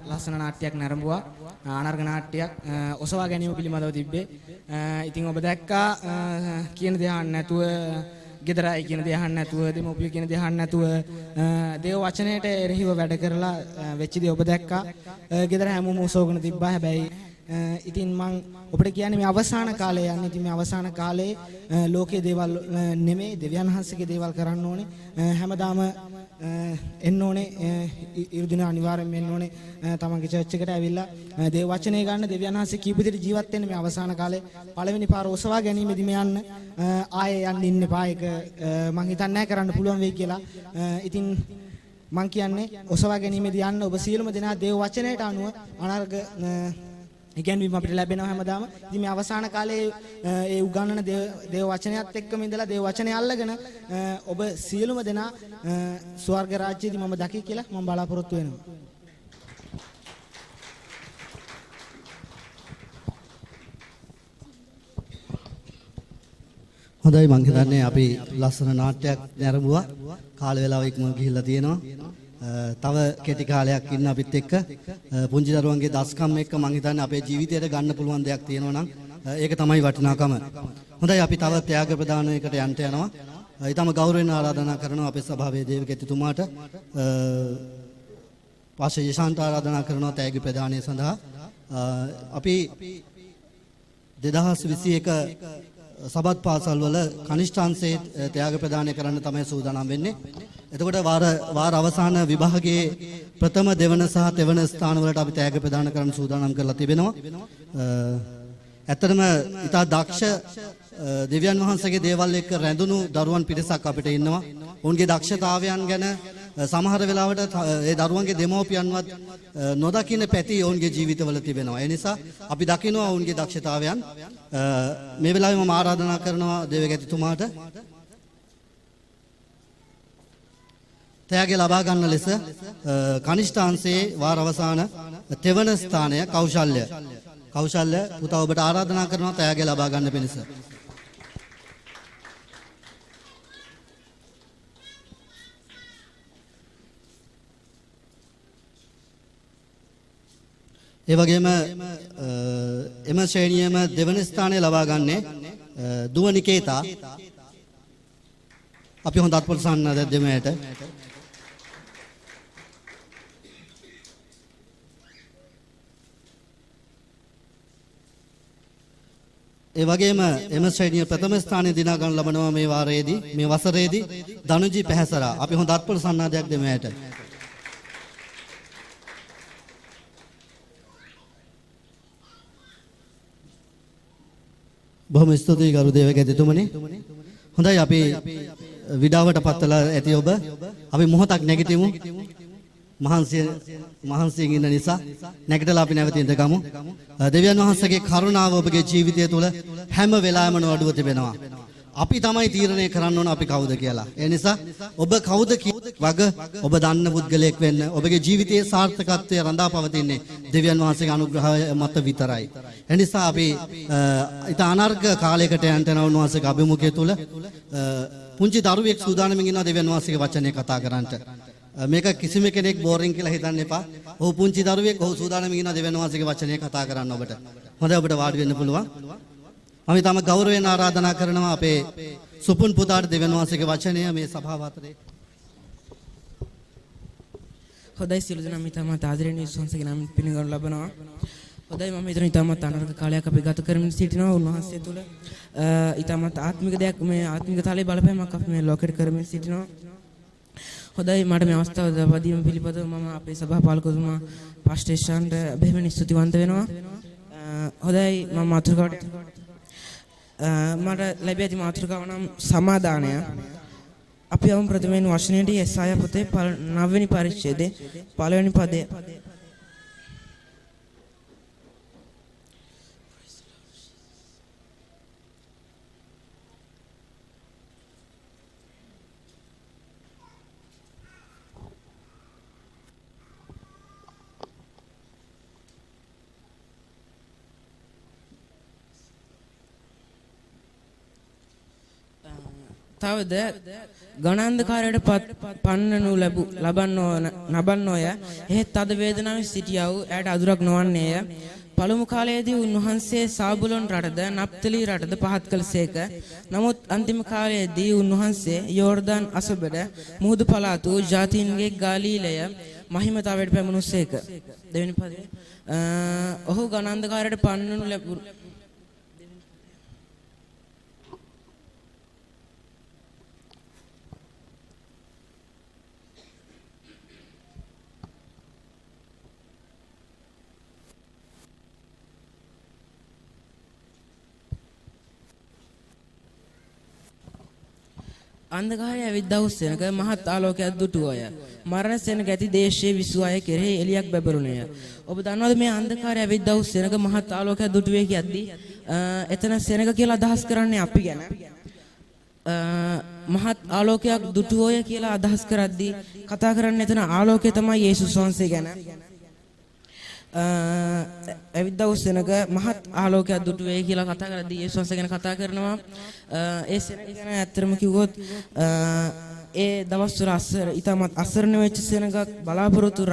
ලස්සන නාට්‍යයක් නරඹුවා. අනර්ග නාට්‍යයක් ඔසවා ගැනීම පිළිබඳව තිබ්බේ. ඉතින් ඔබ දැක්කා කියන දේ අහන්න නැතුව, ගෙදරයි කියන දේ අහන්න නැතුව, දෙමෝපිය කියන දේ අහන්න නැතුව දේව වචනයට එරෙහිව වැඩ කරලා වෙච්ච දේ ඔබ දැක්කා. ගෙදර හැමෝම ඔසවගෙන තිබ්බා. හැබැයි ඉතින් මම ඔබට කියන්නේ මේ අවසාන කාලේ යන්නේ. ඉතින් මේ අවසාන කාලේ ලෝකයේ දේවල් නෙමෙයි, දෙවියන් වහන්සේගේ දේවල් කරන්න ඕනේ. හැමදාම එන්න ඕනේ, ඉරුදින අනිවාර්යෙන්ම එන්න ඕනේ. තමන්ගේ චර්ච් එකට ඇවිල්ලා දේව වචනේ ගන්න, දෙවියන් වහන්සේ කියපු විදිහට ජීවත් වෙන්න. මේ අවසාන කාලේ පළවෙනි පාර ඔසවා ගැනීමේදී මේ යන්න ආයේ යන්න ඉන්න එපා. ඒක මං හිතන්නේ නැහැ කරන්න පුළුවන් වෙයි කියලා. ඉතින් මං කියන්නේ ඔසවා ගැනීමේදී යන්න. ඔබ සියලුම දෙනා දේව වචනයට අනුව අනර්ග ඉගැන්වීම අපිට ලැබෙනවා හැමදාම. ඉතින් මේ අවසාන කාලේ ඒ උගන්වන දේව වචනයත් එක්කම ඉඳලා දේව වචනය අල්ලගෙන ඔබ සියලුම දෙනා ස්වර්ග රාජ්‍යයේදී මම දකි කියලා මම බලාපොරොත්තු වෙනවා. හොඳයි, මං හිතන්නේ අපි ලස්සන නාට්‍යයක් නැරඹුවා. කාල වේලාව ඉක්ම ගිහිල්ලා තියෙනවා. තව කෙටි කාලයක් ඉන්න අපිත් එක්ක පුංචි දරුවන්ගේ දස්කම් එක්ක මං හිතන්නේ අපේ ජීවිතයට ගන්න පුළුවන් දෙයක් තියෙනවා නම් ඒක තමයි වටිනාකම. හොඳයි, අපි තව ත්‍යාග ප්‍රදානයකට යන්න යනවා. ඊටම ගෞරවයෙන් ආරාධනා කරනවා අපේ සභාවේ දේවකෙතුමාට. පාෂ යශාන්ත ආරාධනා කරනවා ත්‍යාග ප්‍රදානය සඳහා. අපි 2021 සබත් පාසල් වල කනිෂ්ඨාංශයේ ත්‍යාග ප්‍රදානය කරන්න තමයි සූදානම් වෙන්නේ. එතකොට වාර අවසාන විභාගයේ ප්‍රථම, දෙවන සහ තෙවන ස්ථාන වලට අපි ත්‍යාග ප්‍රදාන කරන්න සූදානම් කරලා තිබෙනවා. ඇත්තටම ඉතා දක්ෂ දෙවියන් වහන්සේගේ දේවල් එක්ක රැඳුණු දරුවන් පිරිසක් අපිට ඉන්නවා. ඔවුන්ගේ දක්ෂතාවයන් ගැන සමහර වෙලාවට ඒ දරුවන්ගේ දෙමව්පියන්වත් නොදකින්න පැති ඔවුන්ගේ ජීවිතවල තිබෙනවා. ඒ නිසා අපි දකිනවා ඔවුන්ගේ දක්ෂතාවයන්. මේ වෙලාවේ මම ආරාධනා කරනවා දේවගැතිතුමාට ත්‍යාගය ලබා ගන්න ලෙස කනිෂ්ඨාංශයේ වාර අවසාන තෙවන ස්ථානය කෞශල්‍ය පුතා ඔබට ආරාධනා කරනවා ත්‍යාගය ලබා ගන්න පිණිස. ඒ වගේම එම ශ්‍රේණියේම දෙවන ස්ථානය ලබා ගන්නේ දුව නිකේතා. අපි හොඳත් ප්‍රසන්න දෙමයට. ඒ වගේම එම ශ්‍රේණිය ප්‍රථම ස්ථානය දිනා ගන්න ලබනවා මේ වාරයේදී, මේ වසරේදී දනුජි පැහැසරා. අපි හොඳත් ප්‍රසන්නතාවයක් දෙමයට. බොහොම ස්තුතියි ගරු දේවගැතිතුමනි. හොඳයි, අපි විඩාවට පත්වලා ඇති ඔබ. අපි මොහොතක් නැගිටිමු. මහන්සියෙන් ඉන්න නිසා නැගිටලා අපි නැවත ඉඳගමු. දෙවියන් වහන්සේගේ කරුණාව ඔබගේ ජීවිතය තුළ හැම වෙලාවෙම නොඅඩුව තිබෙනවා. අපි තමයි තීරණය කරන්න ඕන අපි කවුද කියලා. ඒ නිසා ඔබ කවුද වග ඔබ දන්න පුද්ගලයෙක් වෙන්න. ඔබගේ ජීවිතයේ සාර්ථකත්වය රඳා පවතින්නේ දෙවියන් වහන්සේගේ අනුග්‍රහය මත විතරයි. ඒ නිසා අපි ඊට අනර්ග කාලයකට යන්න උන්වහන්සේගේ අභිමුඛය තුළ පුංචි දරුවෙක් සූදානම්ින් ඉන්නවා දෙවියන් වහන්සේගේ වචනේ කතා කරන්නට. මේක කිසිම කෙනෙක් බෝරින් කියලා හිතන්න එපා. ඔහු පුංචි දරුවෙක්, ඔහු සූදානම්ින් ඉන්නවා දෙවියන් වහන්සේගේ වචනේ කතා කරන්න ඔබට. හොඳයි, ඔබට වාඩි වෙන්න පුළුවන්. අපි තම ගෞරවයෙන් ආරාධනා කරනවා අපේ සුපුන් පුතාට දෙවියන් වහන්සේගේ වචනය මේ සභාව අතරේ. හොඳයි, සියලු දෙනාම ඉතාමත් ආදරණීය විශ්වාසකගේ නම් පිළිගනු ලබනවා. හොඳයි, මම හිතන ඉතාමත් අනර්ග කාලයක් අපි ගත කරමින් සිටිනවා. උන්වහන්සේ තුළ ඉතාමත් ආත්මික දෙයක්, මේ ආත්මික තලයේ බලපෑමක් අපි මේ ලෝකෙට කරමින් සිටිනවා. හොඳයි, මට මේ අවස්ථාව ලබා දීම පිළිබඳව මම අපේ සභාපාලකතුමා පාස්ටේෂන්ට බෙහෙවින් ස්තුතිවන්ත වෙනවා. හොඳයි, මම මාතෘකාවට මට ලැබී ඇති මාතෘකාව නම් සමාදානය. අපි යමු ප්‍රථමයෙන් වචනයේදී යෙසායා පොතේ 9 වෙනි පරිච්ඡේදයේ 1 වෙනි පදය. තවද ගණන්ධකාරයට පන්නනු ලබන්නෝය එහෙත් අද වේදනාවෙන් සිටියා වූ ඇයට අදුරක් නොවන්නේය. පළමු කාලයේදී උන්වහන්සේ සාබුලොන් රටද නප්තලි රටද පහත් කළසේක. නමුත් අන්තිම කාලයේදී උන්වහන්සේ යෝර්දාන් අසබඩ මුහුදු පළාත වූ ජාතීන්ගේ ගාලීලය මහිමතාවයට පැමුණුසේක. දෙවෙනි පදයේ ඔහු ගණන්ධකාරයට පන්නනු ලැබුණු අන්ධකාරය ඇවිද්දා වූ සෙනඟ මහත් ආලෝකයක් දුටුවෝය. මරණ සෙනඟ ඇති දේශයේ විසු අය කෙරෙහි එළියක් බැබළුණේය. ඔබ දන්නවද මේ අන්ධකාරය ඇවිද්දා වූ සෙනඟ මහත් ආලෝකයක් දුටුවේ කියද්දී එතන සෙනඟ කියලා අදහස් කරන්නේ අපි ගැන. මහත් ආලෝකයක් දුටුවෝය කියලා අදහස් කරද්දී කතා කරන්නේ එතන ආලෝකය තමයි යේසුස් වහන්සේ ගැන. ඇවිද්දා වූ සෙනඟ මහත් ආලෝකයක් දුටුවේ කියලා කතා කරද්දී යේසුස් වහන්සේ ගැන කතා කරනවා. ඒ සෙනඟ ගැන ඇත්තටම කිව්වොත් ඒ දවස්වල ඉතාමත් අසරණ වෙච්ච සෙනඟක් බලාපොරොත්තු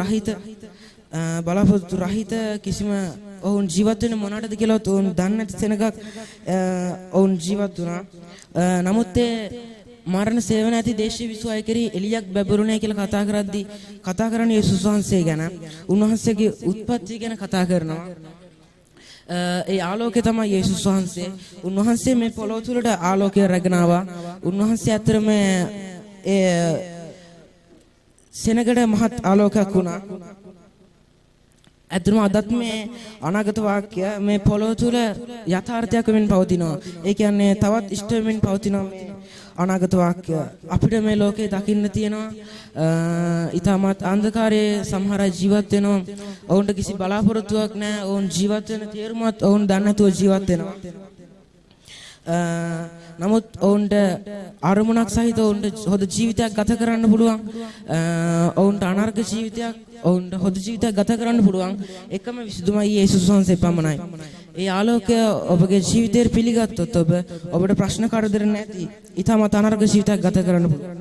රහිත කිසිම ඔවුන් ජීවත් වෙන්නේ මොනකටද කියලා ඔවුන් දන්නේ නැති සෙනඟක් ඔවුන් ජීවත් වුණා. නමුත් ඒ මරණ සේවන ඇති දේශීය විසු අය කෙරෙහි එළියක් බැබරුණේ කියලා කතා කරද්දී කතා කරන්නේ යේසුස් වහන්සේ ගැන. උන්වහන්සේගේ උත්පත්තිය ගැන කතා කරනවා. ඒ ආලෝකය තමයි යේසුස් වහන්සේ. උන්වහන්සේ මේ පොළොව තුලට ආලෝකය රැගෙන ආවා. උන්වහන්සේ අතරම ඒ සෙනඟට මහත් ආලෝකයක් වුණා. ඇත්තම අදත් මේ අනාගත වාක්‍ය මේ පොළොව තුල යථාර්ථයක් වෙමින් පවතිනවා. ඒ කියන්නේ තවත් ඉෂ්ට වෙමින් පවතිනවා මේ අනාගත වාක්‍ය. අපිට මේ ලෝකේ දකින්න තියෙනවා ඊටමත් අන්ධකාරයේ සමහර ජීවත් වෙනවා. ඔවුන්ට කිසි බලාපොරොත්තුවක් නැහැ. ඔවුන් ජීවත් වෙන තේරුමත් ඔවුන් දන්නේ නැතුව ජීවත් වෙනවා. නමුත් ඔවුන්ට අරමුණක් සහිත ඔවුන්ට හොඳ ජීවිතයක් ගත කරන්න පුළුවන්. ඔවුන්ට අනර්ග ජීවිතයක් ඔවුන්ට හොඳ ජීවිතයක් ගත කරන්න පුළුවන්. එකම විසඳුමයි යේසුස් වහන්සේ පමණයි. ඒ ආලෝකය ඔබගේ ජීවිතේ පිළිගත්තොත් ඔබට ප්‍රශ්න කරදර නැති ඊටමත් අනර්ග ජීවිතයක් ගත කරන්න පුළුවන්.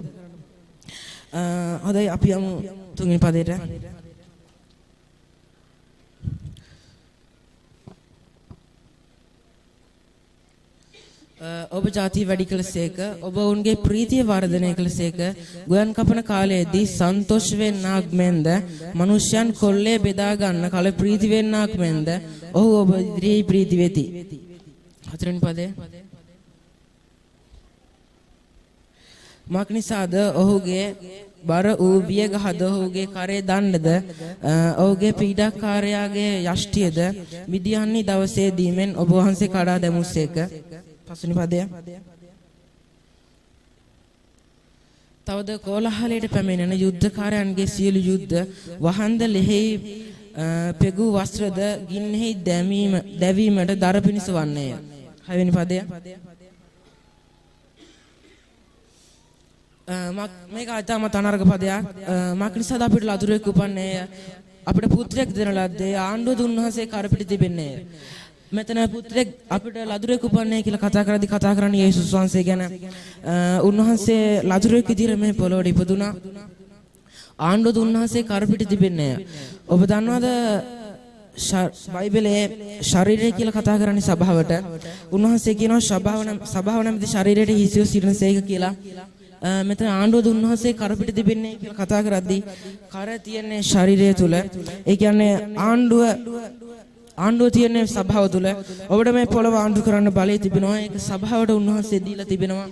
හොඳයි අපි යමු තුන්වෙනි පදයට. ඔබ ජාති වැඩි කළසේක ඔබ ඔවුන්ගේ ප්‍රීතිය වර්ධනය කළසේක ගොයන් කපන කාලයේදී සන්තෝෂ වෙන්නාක් මෙන්ද මනුෂ්‍යයන් කොල්ලේ බෙදා ගන්න කල ප්‍රීති වෙන්නාක් මෙන්ද ඔහු ඔබ ඉදිරියේ ප්‍රීති වෙති. හතරවෙනි පදය. මක්නිසාද ඔහුගේ බර වූ වියගහද ඔහුගේ කරේ දණ්ඩද ඔහුගේ පීඩාකාරයාගේ යෂ්ටියද මිදියන්නි දවසේ දීමෙන් ඔබ වහන්සේ කඩා දැමුසේක. පස්වෙනි පදය. තවද කෝලහලයට පැමිණෙන යුද්ධකාරයන්ගේ සියලු යුද්ධ වහන්ද ලෙහෙයි පෙගු වස්ත්‍රද ගින්නෙහි දැවීමට දර පිණිස වන්නේය. හයවෙනි පදය. මේක අයිතාමත් අනර්ග පදයක්. මක් නිසාද අපිට ලතුරෙක් උපන්නේය. අපිට පුත්‍රයෙක් දෙන ලද්දේ ආණ්ඩුව උන්වහන්සේ කරපිට තිබෙන්නේ. මෙතන පුත්‍රයෙක් අපිට ලතුරෙක් උපන්නේ කියලා කතා කරද්දී කතා කරන්නේ යේසුස් වහන්සේ ගැන. උන්වහන්සේ ලතුරෙක් විදිහට මේ පොළොවට ඉපදුනා. ආණ්ඩුව උන්වහන්සේ කරපිට තිබෙන්නේ. ඔබ දන්නවද බයිබලයේ ශරීරය කියලා කතා කරන්නේ සභාවට. උන්වහන්සේ කියනවා සභාව නැමැති ශරීරයට හිසියෝ සිටිනසේක කියලා. මෙතන ආණ්ඩුව උන්වහන්සේ කරපිට තිබෙන්නේ කියලා කතා කරද්දී කර තියන්නේ ශරීරය තුල. ඒ කියන්නේ ආණ්ඩුව තියන්නේ සභාව තුල. ඔබට මේ පොළව ආණ්ඩු කරන්න බලය තිබෙනවා. ඒක සභාවට උන්වහන්සේ දීලා තිබෙනවා.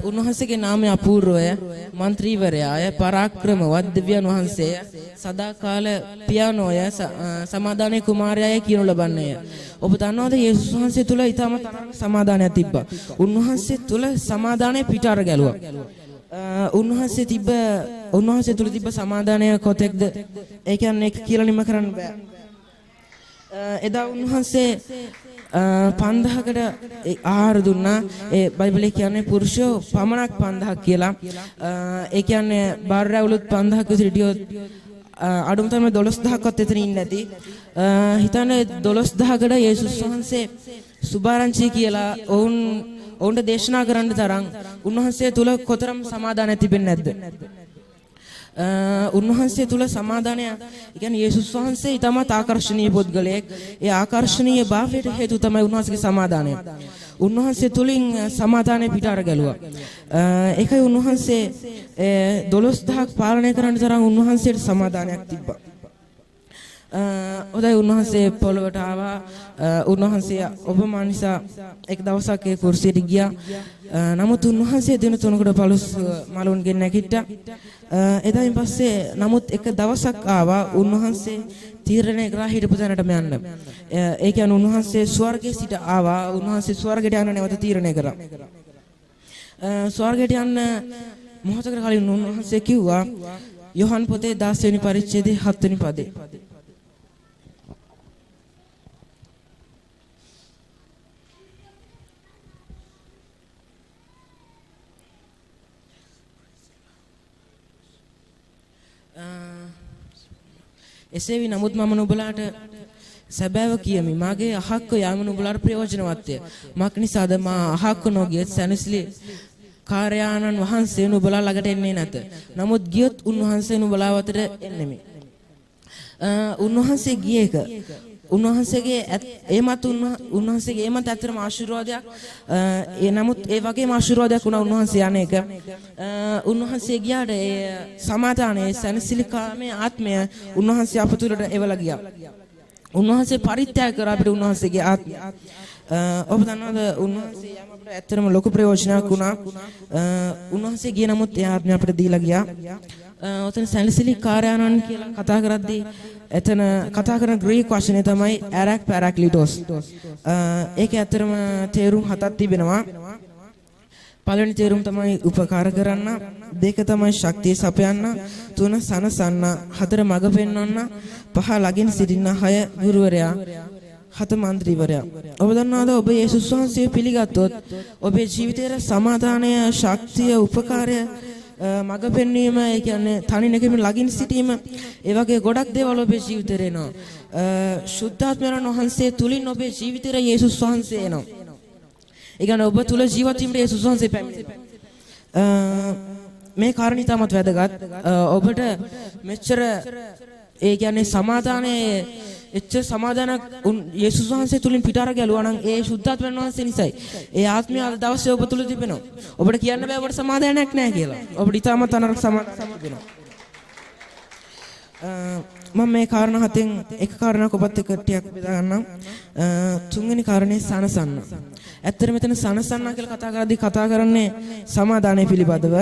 උන්වහන්සේගේ නාමය අපූර්වය, මන්ත්‍රීවරයාය, පරාක්‍රමවත් දෙවියන් වහන්සේය, සදාකාල පියානෝය, සමාදානයේ කුමාරයාය කියනු ලබන්නේය. ඔබ දන්නවද යේසුස් වහන්සේ තුල ඊටම සමාදානයක් තිබ්බා. උන්වහන්සේ තුල සමාදානය පිටාර ගැලුවා. උන්වහන්සේ තුල තිබ්බ සමාදානය කොතෙක්ද? ඒ කියන්නේ ඒක කියලා නිම කරන්න බෑ. එදා උන්වහන්සේ 5000කට ආහාර දුන්නා. ඒ බයිබලයේ කියන්නේ පුරුෂයෝ පමණක් 5000ක් කියලා. ඒ කියන්නේ බාරරවලුත් 5000ක් විතර හිටියොත් අඩුම තරමේ 12000ක්වත් එතන ඉන්නේ නැති. හිතන්නේ 12000කට යේසුස් වහන්සේ සුභාරංචි කියලා ඔවුන්ට දේශනා කරන්න තරම් උන්වහන්සේ තුල කොතරම් සමාදානයක් තිබෙන්නේ නැද්ද? උන්වහන්සේ තුල සමාදානය, ඒ කියන්නේ යේසුස් වහන්සේ ඊටමත් ආකර්ශනීය පුද්ගලයෙක්. ඒ ආකර්ශනීය භාවයට හේතුව තමයි උන්වහන්සේගේ සමාදානය. උන්වහන්සේ තුලින් සමාදානය පිට අර ගැලුවා. ඒකයි උන්වහන්සේ 12000ක් පාලනය කරන්න තරම් උන්වහන්සේට සමාදානයක් තිබ්බා. ඔතයි උන්වහන්සේ පොළවට ආවා. උන්වහන්සේ ඔබ නිසා එක් දවසක් ඒ කුර්සියට ගියා. නමුත් උන්වහන්සේ දින 3කට පළොස් මලුන්ගෙන් නැගිට්ටා. එදායින් පස්සේ නමුත් එක දවසක් ආවා උන්වහන්සේ තීරණය කරා හිටපු තැනටම යන්න. ඒ කියන්නේ උන්වහන්සේ ස්වර්ගයේ සිට ආවා. උන්වහන්සේ ස්වර්ගයට යන්න නැවත තීරණය කරා. ස්වර්ගයට යන්න මොහොතකට කලින් උන්වහන්සේ කිව්වා යොහන් පොතේ 10 වෙනි පරිච්ඡේදයේ 7 වෙනි පදේ. එසේ වී නමුත් මම නුඹලාට සැබෑව කියමි. මාගේ අහක්ක යාම නුඹලාට ප්‍රයෝජනවත්ය. මක් නිසාද මා අහක්ක නොගිය සැනසිලි කාර්යානන් වහන්සේ නුඹලා ළඟට එන්නේ නැත. නමුත් ගියොත් උන්වහන්සේ නුඹලා වෙතට එන්නෙමි. උන්වහන්සේ ගිය එක උන්වහන්සේගේ උන්වහන්සේගේ ඒමත් ඇත්තටම ආශිර්වාදයක්. ඒ නමුත් ඒ වගේම ආශිර්වාදයක් වුණා උන්වහන්සේ යන්නේක. උන්වහන්සේ ගියාට ඒ සමාදානයේ සැනසිලිකාමේ ආත්මය උන්වහන්සේ අප තුළට එවලා ගියා. උන්වහන්සේ පරිත්‍යාග කරා අපිට උන්වහන්සේගේ ආත්මය. ඔබ දන්නවද උන්වහන්සේ යම අපිට ඇත්තටම ලොකු ප්‍රයෝජනයක් වුණා. උන්වහන්සේ ගිය නමුත් ඒ ආත්මය අපිට දීලා ගියා. ඔතන සැනසිලි කාර්යානන් කියලා කතා කරද්දී එතන කතා කරන ග්‍රීක වචනේ තමයි ඇරක් පැරක්ලිටෝස්. ඒකේ ඇත්තටම තේරුම් හතක් තිබෙනවා. පළවෙනි තේරුම තමයි උපකාර කරන්න, දෙක තමයි ශක්තිය සපයන්න, තුන සනසන්න, හතර මඟ පෙන්වන්න, පහ ළඟින් සිටින්න, හය ගුරුවරයා, හත මන්ත්‍රීවරයා. ඔබ දන්නවද ඔබ යේසුස් වහන්සේ පිළිගත්තොත් ඔබේ ජීවිතයේ සමාදානය, ශක්තිය, උපකාරය, මඟ පෙන්වීම, ඒ කියන්නේ තනි නැගීම, ළඟින් සිටීම, ඒ වගේ ගොඩක් දේවල් ඔබේ ජීවිතේට එනවා. ශුද්ධාත්මයන් වහන්සේ තුලින් ඔබේ ජීවිතේට යේසුස් වහන්සේ එනවා. ඒ කියන්නේ ඔබ තුල ජීවත් වීමට යේසුස් වහන්සේ පැමිණෙනවා. මේ කාරණේ තමත් වැදගත්. ඔබට මෙච්චර ඒ කියන්නේ සමාදානයේ එච්චර සමාදානක් යේසුස් වහන්සේ තුලින් පිටාර ගැලුවා නම් ඒ ශුද්ධාත්මයන් වහන්සේ නිසායි. ඒ ආත්මය අද දවසේ ඔබ තුල තිබෙනවා. ඔබට කියන්න බෑ ඔබට සමාදානයක් නැහැ කියලා. ඔබට ඊටමත් අනර්ථ සමාදානයක් තිබෙනවා. මම මේ කාරණා හතෙන් එක කාරණාවක් ඔබත් එක්ක ටිකක් බෙදා ගන්නම්. තුන්වෙනි කාරණේ සනසන්න. ඇත්තට මෙතන සනසන්න කියලා කතා කරද්දී කතා කරන්නේ සමාදානය පිළිබඳව.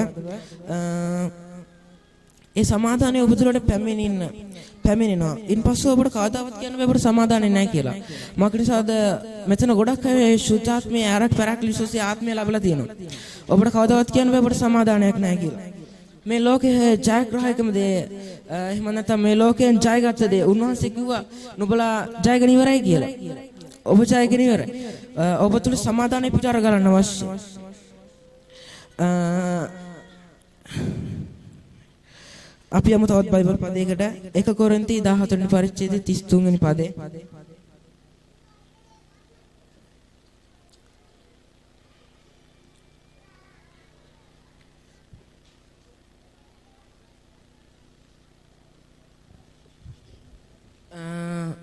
ඒ සමාදානය ඔබ තුළට පැමිණෙනවා. ඉන්පස්සේ ඔබට කවදාවත් කියන්න බෑ ඔබට සමාදානෙ නැහැ කියලා. මොකද නිසාද මෙතන ගොඩක් අය ශුද්ධාත්මයේ ආරක් පැරක්ලිසෝසේ ආත්මය ලැබලා තියෙනවා. ඔබට කවදාවත් කියන්න බෑ ඔබට සමාදානයක් නැහැ කියලා. මේ ලෝකයේ ජයග්‍රහයකම දේ එහෙම නැත්නම් මේ ලෝකයෙන් ජයගත්ත දේ උන්වහන්සේ කිව්වා නුඹලා ජයගෙන ඉවරයි කියලා. ඔබ ජයගෙන ඉවරයි. ඔබ තුල සමාදානෙ පිටාර ගන්න අවශ්‍යයි. අපි යමු තවත් බයිබල් පදයකට 1 කොරින්ති 14 වෙනි පරිච්ඡේදයේ 33 වෙනි පදේ.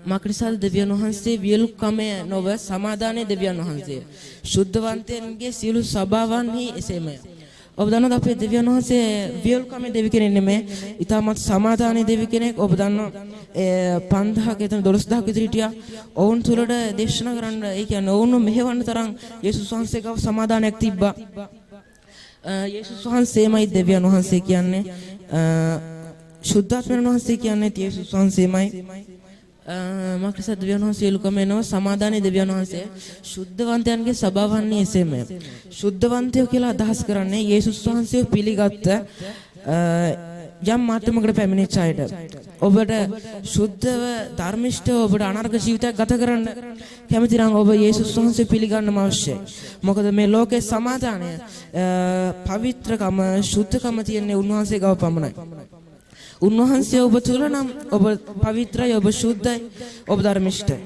මක්නිසාද දෙවියන් වහන්සේ වියලුකමේ නොව සමාදානයේ දෙවියන් වහන්සේ ශුද්ධවන්තයන්ගේ සියලු සභාවන්හි එසේමය. ඔබ දන්නවද අපේ දෙවියන් වහන්සේ වියලුකමේ දෙවි කෙනෙක් නෙමෙයි. ඊටමත් සමාදානයේ දෙවි කෙනෙක්. ඔබ දන්නවා 5000ක එතන 12000ක විතර හිටියා. ඔවුන් තුලට දේශනා කරන්න, ඒ කියන්නේ ඔවුන් මෙහෙවන්න තරම් යේසුස් වහන්සේ ගාව සමාදානයක් තිබ්බා. යේසුස් වහන්සේමයි දෙවියන් වහන්සේ කියන්නේ. ශුද්ධාත්මයන් වහන්සේ කියන්නේ යේසුස් වහන්සේමයි. මක්නිසාද දෙවියන් වහන්සේ වියලුකමේ නොව සමාදානයේ දෙවියන් වහන්සේ ශුද්ධවන්තයන්ගේ සභාවන්නේ එසේමය. ශුද්ධවන්තයෝ කියලා අදහස් කරන්නේ යේසුස් වහන්සේ පිළිගත්ත යම් මාත්‍රමකට පැමිණිච්ච අයට. ඔබට ශුද්ධව ධර්මිෂ්ඨව ඔබට අනර්ග ජීවිතයක් ගත කරන්න කැමති නම් ඔබ යේසුස් වහන්සේ පිළිගන්නම අවශ්‍යයි. මොකද මේ ලෝකේ සමාදානය, පවිත්‍රකම, ශුද්ධකම තියෙන්නේ උන්වහන්සේ ගාව පමණයි. උන්වහන්සේ ඔබ තුල නම් ඔබ පවිත්‍රයි, ඔබ ශුද්ධයි, ඔබ ධර්මිෂ්ඨයි.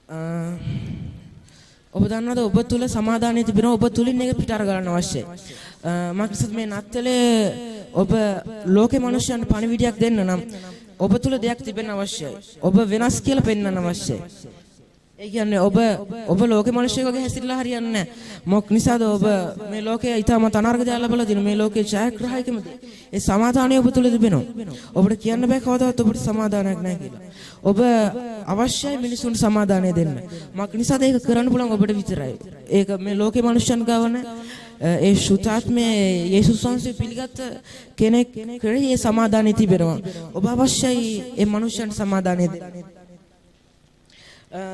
ඔබ දන්නවද ඔබ තුල සමාදානය තිබෙනවා ඔබ තුලින් එක පිට අර ගන්න අවශ්‍යයි. මම කිව්සත් මේ නත්තලේ ඔබ ලෝකේ මිනිස්යන්ට පණිවිඩයක් දෙන්න නම් ඔබ තුල දෙයක් තිබෙන්න අවශ්‍යයි. ඔබ වෙනස් කියලා පෙන්වන්න අවශ්‍යයි. ඒ කියන්නේ ඔබ ලෝකේ මිනිස්සුකගේ හැසිරලා හරියන්නේ නැහැ. මොක් නිසාද ඔබ මේ ලෝකයේ ඊටම අනාර්ග දේ ලැබලා දින මේ ලෝකයේ ඡායග්‍රාහකෙමද? ඒ සමාදානය ඔබ තුල තිබෙනවා. ඔබට කියන්න බෑ කවදාවත් ඔබට සමාදානයක් නැහැ කියලා. ඔබ අවශ්‍යයි මිනිසුන්ට සමාදානය දෙන්න. මොක් නිසාද ඒක කරන්න පුළුවන් ඔබට විතරයි. ඒක මේ ලෝකේ මිනිස්සුන් ගාව ඒ සුතාත්මයේ යේසුස් වහන්සේ පිළිගත් කෙනෙක් කෙරෙහි ඒ සමාදානය තිබෙනවා. ඔබ අවශ්‍යයි ඒ මිනිසුන්ට සමාදානය දෙන්න.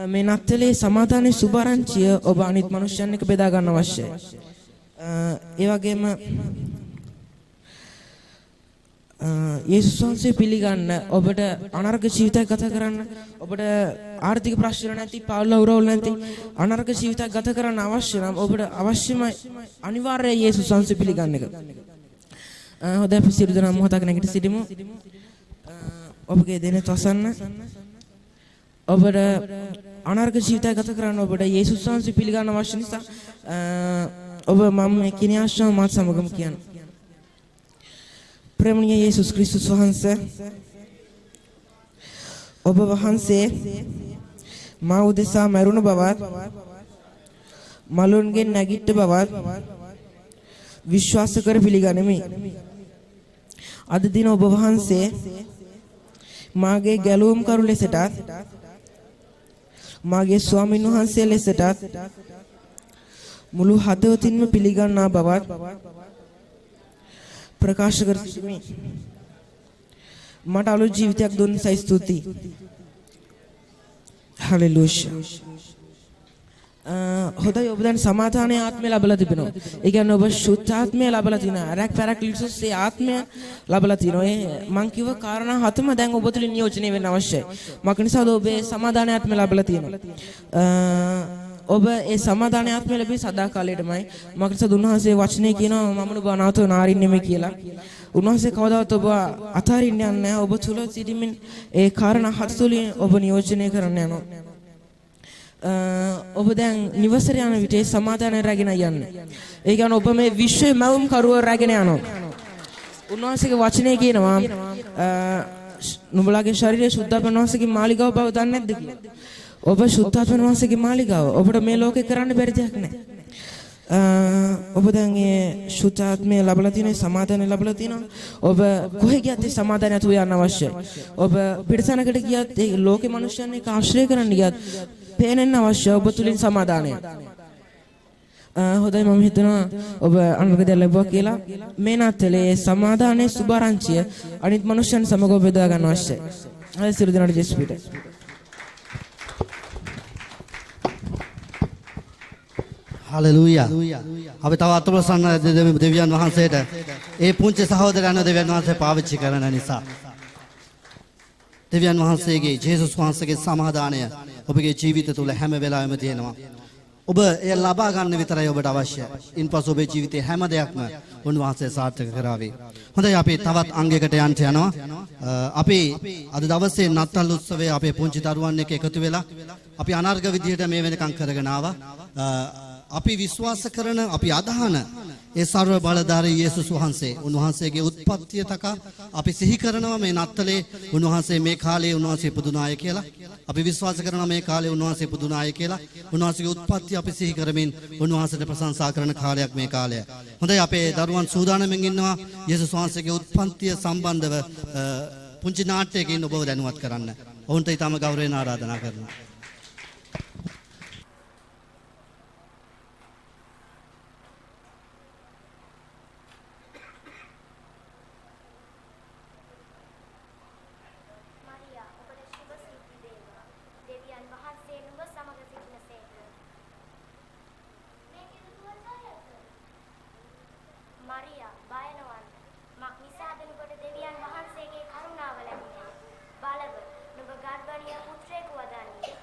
මේ නත්තලේ සමාදානයේ සුභාරංචිය ඔබ අනිත් මිනිස්යන් එක්ක බෙදා ගන්න අවශ්‍යයි. ඒ වගේම යේසුස් වහන්සේ පිළිගන්න ඔබට අනර්ග ජීවිතයක් ගත කරන්න ඔබට ආර්ථික ප්‍රශ්න නැති පාවුල උරවුල් නැති අනර්ග ජීවිතයක් ගත කරන්න අවශ්‍ය නම් ඔබට අවශ්‍යමයි අනිවාර්යයි යේසුස් වහන්සේ පිළිගන්න එක. හොඳයි අපි සියලු දෙනා මොහොතක් නැගිට සිටිමු. ඔබගේ දෙන තොසන්න ඔබට අනර්ග ජීවිතයක් ගත කරන්න ඔබට යේසුස් වහන්සේ පිළිගන්න අවශ්‍ය නිසා ඔබ මම මේ කින ආශ්‍රම මාත් සමගම කියන්න. ප්‍රේමණීය යේසුස් ක්‍රිස්තුස් වහන්සේ ඔබ වහන්සේ මා උදෙසා මරුණ බවත් මලුන්ගෙන් නැගිට බවත් විශ්වාස කර පිළිගනිමි. අද දින ඔබ වහන්සේ මාගේ ගැලවුම් කරු ලෙසටත් මාගේ ස්වාමීන් වහන්සේ ලෙසටත් මුළු හදවතින්ම පිළිගන්නා බවත් ප්‍රකාශ කර සිටිමි. මට අලුත් ජීවිතයක් දුන්න නිසා ස්තුතියි. හලෙලූයා. හොඳයි ඔබ දැන් සමාදානයේ ආත්මය ලැබලා තිබෙනවා. ඒ කියන්නේ ඔබ සුද්ධ ආත්මය ලැබලා තිනවා. රැක් පැරක් ලිටුස්සේ ආත්මය ලැබලා තිනවා. මං කිව්ව කාරණා හතම දැන් ඔබ තුලින් නියෝජනය වෙන්න අවශ්‍යයි. මක නිසාද ඔබේ සමාදානයේ ආත්මය ලැබලා තියෙනවා. ඔබ ඒ සමාදානයේ ආත්මය ලැබී සදා කාලයටමයි. මක නිසාද උන්වහන්සේ වචනේ කියනවා මම නුඹ අනාථව නාරින්නෙමි කියලා. උන්වහන්සේ කවදාවත් ඔබ අතාරින්න යන්නේ නැහැ. ඔබ තුල සිටිමින් ඒ කාරණා හත තුලින් ඔබ නියෝජනය කරන්න යනවා. ඔබ දැන් නිවසට යන විට සමාදානය රැගෙන යන්නේ. ඒ කියන්නේ ඔබ මේ විශ්වයේ මවුම් කරුව රැගෙන යනවා. උන්වහන්සේගේ වචනේ කියනවා නුඹලාගේ ශරීරය සුද්ධාත්ම වහන්සේගේ මාලිගාව බව දන්නේ නැද්ද කියලා. ඔබ සුද්ධාත්ම වහන්සේගේ මාලිගාව. ඔබට මේ ලෝකේ කරන්න බැරි දෙයක් නැහැ. ඔබ දැන් මේ සුද්ධාත්මය ලැබලා තියෙන සමාදානය ලැබලා තිනවා. ඔබ කොහෙ ගියත් ඒ සමාදානය තු යන්න අවශ්‍යයි. ඔබ පිටසනකට ගියත් ඒ ලෝකේ මිනිස්යන් එක්ක ආශ්‍රය කරන්න ගියත් පේනෙන්න අවශ්‍ය ඔබ තුලින් සමාදානය. හොඳයි මම හිතනවා ඔබ අනුගත ලැබුවා කියලා. මේ නැත්තලේ සමාදානයේ සුභාරංචිය අනිත් මිනිස්යන් සමග ඔබ බෙදා ගන්න අවශ්‍යයි. හරි සිරු දිනට ජෙස් පිට. හලෙලූයා. අපි තව අත්පොසන්න දෙවියන් වහන්සේට ඒ පුංචි සහෝදරයන් දෙවියන් වහන්සේ පාවිච්චි කරන නිසා දෙවියන් වහන්සේගේ ජේසුස් වහන්සේගේ සමාදානය ඔබගේ ජීවිත තුළ හැම වෙලාවෙම තියෙනවා. ඔබ එය ලබා ගන්න විතරයි ඔබට අවශ්‍ය. ඉන්පසු ඔබේ ජීවිතේ හැම දෙයක්ම උන්වහන්සේ සාර්ථක කරાવી. හොඳයි අපි තවත් අංගයකට යන්න යනවා. අපි අද දවසේ නත්තල් උත්සවයේ අපේ පුංචි දරුවන් එක්ක එකතු වෙලා අපි අනර්ග විදියට මේ වෙනකම් කරගෙන ආවා. අපි විශ්වාස කරන අපි අදහන ඒ සර්ව බලධාරී යේසුස් වහන්සේ උන්වහන්සේගේ උත්පත්තිය තකා අපි සිහි කරනවා මේ නත්තලේ උන්වහන්සේ මේ කාලේ උන්වහන්සේ පුදුනාය කියලා. අපි විශ්වාස කරනවා මේ කාලේ උන්වහන්සේ පුදුනාය කියලා. උන්වහන්සේගේ උත්පත්තිය අපි සිහි කරමින් උන්වහන්සේට ප්‍රශංසා කරන කාලයක් මේ කාලය. හොඳයි අපේ දරුවන් සූදානම්ෙන් ඉන්නවා යේසුස් වහන්සේගේ උත්පත්තිය සම්බන්ධව පුංචි නාට්‍යයකින් ඔබව දැනුවත් කරන්න. ඔවුන්ට ඊටම ගෞරවයෙන් ආරාධනා කරනවා. බලව නුඹ ගර්භණීය පුත්‍රයෙකු වදන්නේ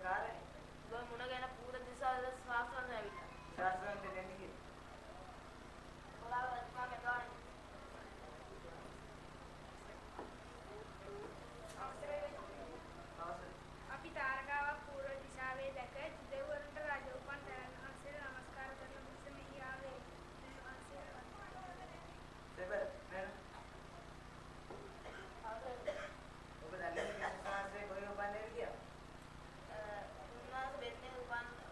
කාරණේ. ඔබ මුණ ගැන පූර දිසාවල ශාස්ත්‍රඥ ඇවිල්ලා. ශාස්ත්‍රඥ දෙන්නේ කි. ඔයාලා වත්මා මෙතන. අපි තාරකාවක් පූර්ව දිශාවේ දැක දෙවිවරුන්ට රජ උපන් තරණ අන්සල නමස්කාර කරන මුස මෙහි ආවේ. සෙබර් නේද? ඔබ දන්නේ මේ ශාස්ත්‍රයේ කොහේ උපන්නේ කියලා? උන්වහන්සේ බෙන්නේ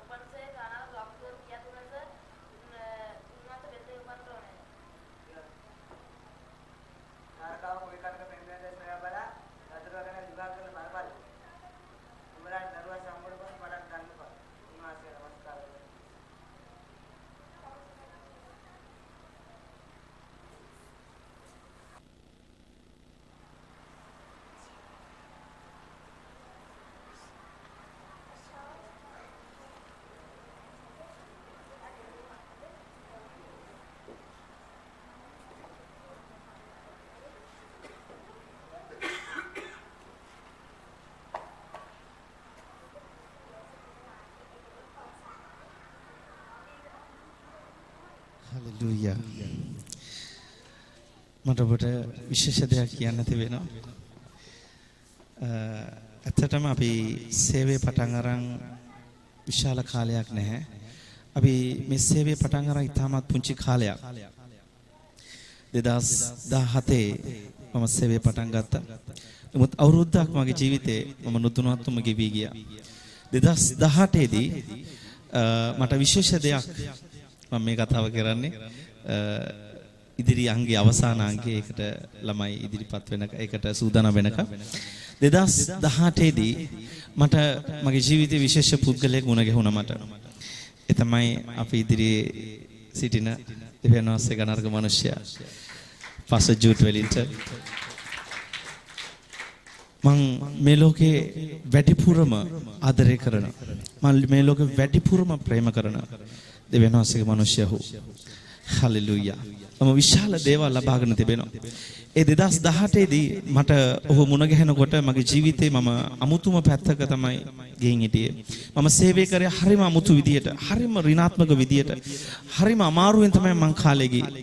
උපන්සේ ගානක් ලක්කෝ කියතුනස උන්වහන්සේ බෙන්නේ උපන්තෝනේ. තාරකාව කොයි කටක පෙන්වන්නද සොයා බලා අදරගෙන විභාග කරන බලපල්. උඹලාට දරුවා සම්බුඩ පස් මඩක් ගන්නපා. උන්වහන්සේ නමස්කාර කරනවා. හලෙලූයා. මට ඔබට විශේෂ දෙයක් කියන්න තිබෙනවා. ඇත්තටම අපි සේවය පටන් අරන් විශාල කාලයක් නැහැ. අපි මේ සේවය පටන් අරන් ඉතාමත් පුංචි කාලයක්. 2017 මම සේවය පටන් ගත්තා. නමුත් අවුරුද්දක් මගේ ජීවිතේ මම නුදුනත්වම ගෙවි ගියා. 2018 දී මට විශේෂ දෙයක් මම මේ කතාව කරන්නේ ඉදිරි අංගයේ අවසාන අංගයේ ඒකට ළමයි ඉදිරිපත් වෙනක ඒකට සූදානම් වෙනක 2018 දී මට මගේ ජීවිතයේ විශේෂ පුද්ගලයෙක් මුණ ගැහුණා මට. ඒ තමයි අපි ඉදිරියේ සිටින දෙවියන් වහන්සේ ගණර්ග මිනිසයා පාස්ටර් ජූඩ් වෙලින්ටන්. මම මේ ලෝකේ වැඩිපුරම ආදරය කරන මම මේ ලෝකේ වැඩිපුරම ප්‍රේම කරන දෙවියන් වහන්සේගේ මිනිසයෝ. හලෙලූයා. මම විශාල දේවල් ලබාගෙන තිබෙනවා. ඒ 2018 දී මට ඔහු මුණ ගැහෙනකොට මගේ ජීවිතේ මම අමුතුම පැත්තක තමයි ගෙයින් හිටියේ. මම සේවය කරේ හරිම අමුතු විදියට, හරිම ඍණාත්මක විදියට, හරිම අමාරුවෙන් තමයි මම